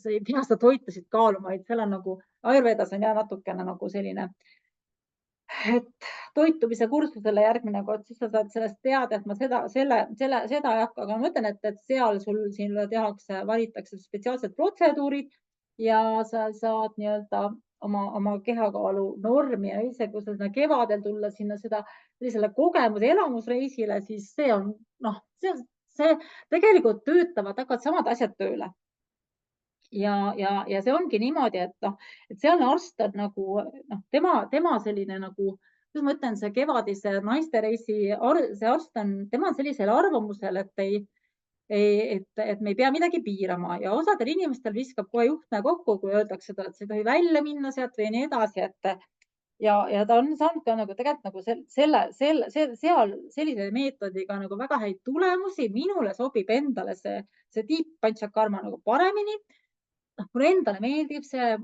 sa ei pea seda toitusid kaaluma, et seal on nagu, Ayurvedas on natukene nagu selline, et toitumise kursusele järgmine kord, siis sa saad sellest teada, et ma seda ei hakka, aga ma mõtlen, et seal siin valitakse spetsiaalsed protseduurid ja sa saad nii-öelda oma kehakaalu normi ja isegi kui sa kevadel tulla sinna sellisele kogemuse elamusreisile, siis see on, see tegelikult töötavad väga samad asjad tööle. Ja see ongi niimoodi, et sealne arst on nagu, tema selline nagu, kuidas ma ütlen, see kevadise naistereisi, see arst on, tema on sellisel arvamusel, et me ei pea midagi piirama ja osadel inimestel viskab kohe juhtme kokku, kui öeldakse, et sa ei tohi välja minna sealt või nii edasi, ja ta on saanud ka nagu tegelikult nagu seal sellise meetodiga nagu väga häid tulemusi. Minule sobib endale see Deep Panchakarma nagu paremini. Mulle endale meeldib see,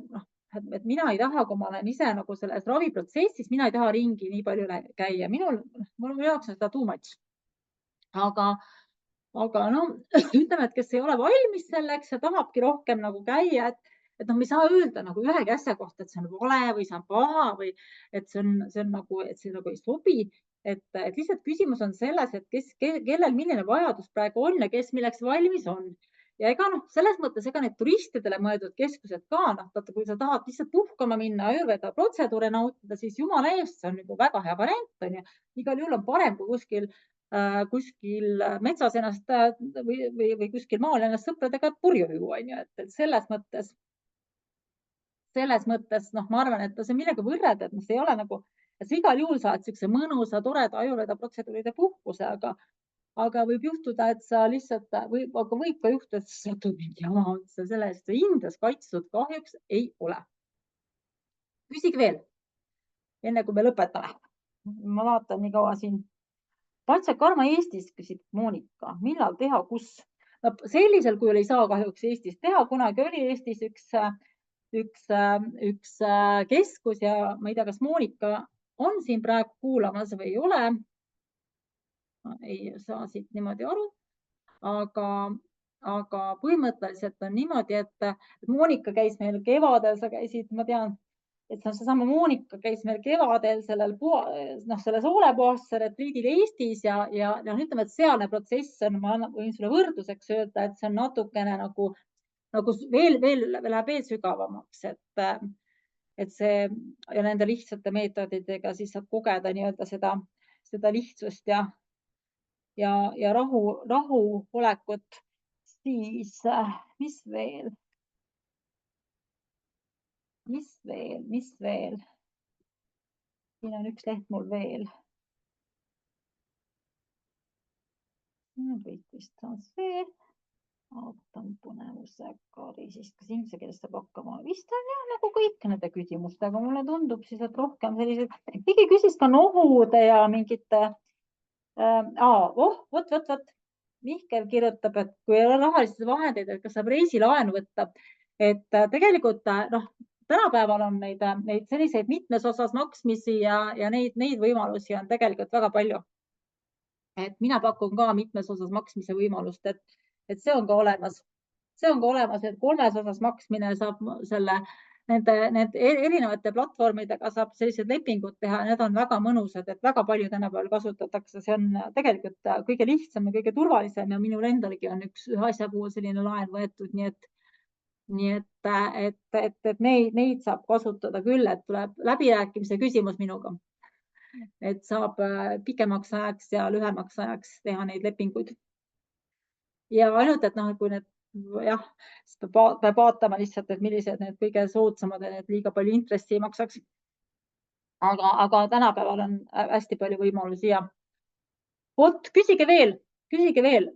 et mina ei taha, kui ma olen ise nagu selles raviprotsessis, mina ei taha ringi nii palju käia. Mul jaoks on seda too much. Aga ütleme, et kes ei ole valmis selleks ja tahabki rohkem nagu käia, et me ei saa öelda nagu ühegi asja kohta, et see on vale või see on paha või et see on nagu, et see nagu ei sobi. Et lihtsalt küsimus on selles, et kellel milline vajadus praegu on ja kes milleks valmis on. Ja ega selles mõttes, ega need turistidele mõeldud keskused ka, kui sa tahad lihtsalt puhkama minna, Ayurveda protseduure nautida, siis jumala eest, see on nagu väga hea variant. Igal juhul on parem kui kuskil metsas ennast või kuskil maal ennast sõpradega purju juua. Et selles mõttes, ma arvan, et see on millega võrrelda, et see ei ole nagu, et sa igal juhul saad siukse mõnusa, toreda Ayurveda protseduuride puhkuse, aga võib juhtuda, et sa lihtsalt, võib ka juhtuda, et sa satud mingi jama otsa, selle eest Indias kaitstud kahjuks ei ole. Küsige veel, enne kui me lõpetame. Ma vaatan nii kaua siin. Panchakarma Eestis, küsib Monika, millal teha, kus? Sellisel kujul ei saa kahjuks Eestis teha, kunagi oli Eestis üks keskus ja ma ei tea, kas Monika on siin praegu kuulamas või ei ole. Ei saa siit niimoodi aru, aga põhimõtteliselt on niimoodi, et Monika käis meil kevadel, sa käisid, ma tean, et seesama Monika käis meil kevadel selles hoolepuhastuse retriidil Eestis ja ütleme, et sealne protsess on, ma võin sulle võrdluseks öelda, et see on natukene nagu veel läheb veel sügavamaks, et see ja nende lihtsate meetoditega siis saab kogeda nii-öelda seda lihtsust ja rahuolekut, siis mis veel? Siin on üks leht mul veel. Ootan põnevusega, siis kas inglise keeles saab hakkama? Vist on jah nagu kõik nende küsimustega. Mulle tundub siis, et rohkem sellised, keegi küsis ka nohude ja mingite vot. Mihkel kirjutab, et kui ei ole rahalisi vahendeid, et kas saab reisilaenu võtta, et tegelikult tänapäeval on neid selliseid mitmes osas maksmisi ja neid võimalusi on tegelikult väga palju. Et mina pakun ka mitmes osas maksmise võimalust, et see on ka olemas. See on ka olemas, et 3 osas maksmine saab nende erinevate platvormidega saab sellised lepingud teha. Need on väga mõnusad, et väga palju tänapäeval kasutatakse. See on tegelikult kõige lihtsam ja kõige turvalisem ja minul endalgi on ühe asja puhul selline laen võetud. Nii et neid saab kasutada küll, et tuleb läbirääkimise küsimus minuga. Et saab pikemaks ajaks ja lühemaks ajaks teha neid lepinguid. Ja ainult, et kui need peab vaatama lihtsalt, et millised need kõige soodsamad ja need liiga palju intressi ei maksaks. Aga tänapäeval on hästi palju võimalusi ja vot, küsige veel. Küsige veel.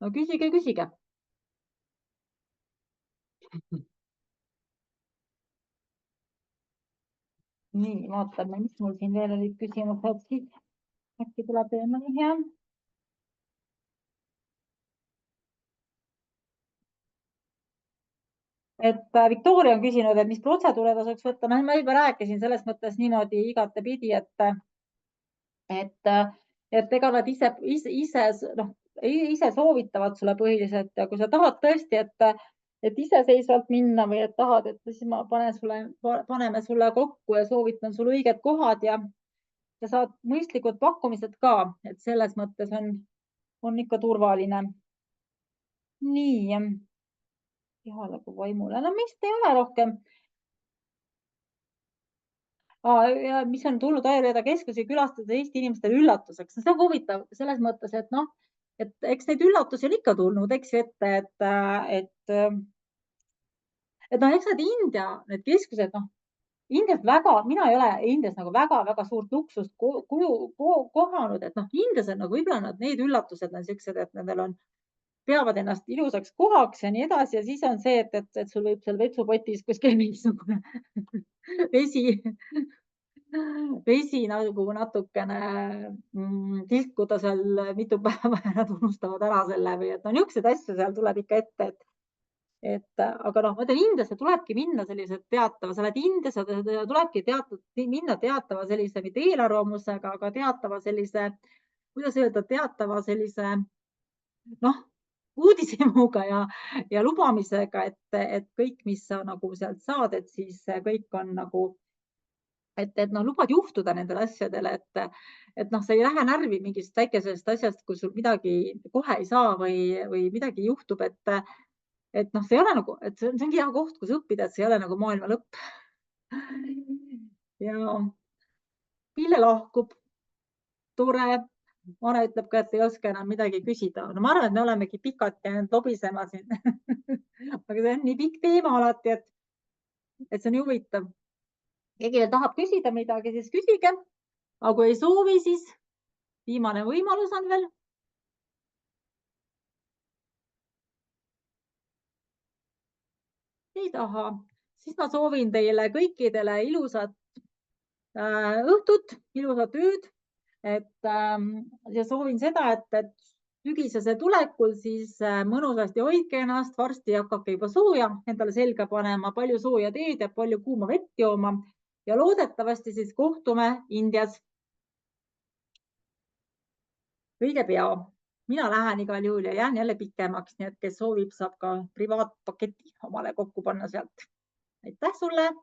No küsige. Nii, vaatame, mis mul siin veel olid küsimused, siis äkki tuleb veel mõni hea. Et Victoria on küsinud, et mis protseduure tasuks võtta. Ma juba rääkisin selles mõttes niimoodi igatepidi, et ega nad ise soovitavad sulle põhiliselt ja kui sa tahad tõesti, et iseseisvalt minna või et tahad, et siis ma paneme sulle kokku ja soovitan sulle õiged kohad ja saad mõistlikud pakkumised ka, et selles mõttes on on ikka turvaline. Nii, kehale kui vaimule. No meist ei ole rohkem. Ja mis on tulnud Ayurveda keskusi külastades Eesti inimestele üllatuseks. See on huvitav selles mõttes, et noh, et eks neid üllatusi on ikka tulnud, eks ju ette, et noh, eks need India, need keskused, noh, Indias mina ei ole Indias nagu väga-väga suurt luksust kohanud, et noh, Indias on nagu võib-olla need üllatused on siuksed, et nendel on, peavad ennast ilusaks kohaks ja nii edasi. Ja siis on see, et sul võib seal vetsupotis kuskil mingisugune vesi nagu natukene tilkuda seal mitu päeva ja nad unustavad ära selle või et no niisuguseid asju seal tuleb ikka ette, aga noh, ma ütlen, Indiasse tulebki minna sellise teatava, sa oled Indias, tulebki minna teatava sellise mitte eelarvamusega, aga teatava sellise, kuidas öelda, teatava sellise noh, uudishimuga ja lubamisega, et kõik, mis sa nagu sealt saad, et siis kõik on nagu, et noh, lubad juhtuda nendele asjadele, et noh, sa ei lähe närvi mingist väikesest asjast, kui sul midagi kohe ei saa või midagi juhtub, et noh, see ei ole nagu, et see ongi hea koht, kus õppida, et see ei ole nagu maailma lõpp. Ja Pille lahkub. Tore. Mare ütleb ka, et ei oska enam midagi küsida. No ma arvan, et me olemegi pikalt jäänud lobisema siin. Aga see on nii pikk teema alati, et see on nii huvitav. Keegi tahab küsida midagi, siis küsige. Aga kui ei soovi, siis viimane võimalus on veel. Ei taha. Siis ma soovin teile kõikidele ilusat õhtut, ilusat ööd. Ja soovin seda, et sügisese tulekul siis mõnusasti hoidke ennast, varsti hakake juba sooja endale selga panema, palju sooja teed ja palju kuuma vett jooma ja loodetavasti siis kohtume Indias õige pea. Mina lähen igal juhul ja jään jälle pikemaks, nii et kes soovib, saab ka privaatpaketi omale kokku panna sealt. Aitäh sulle!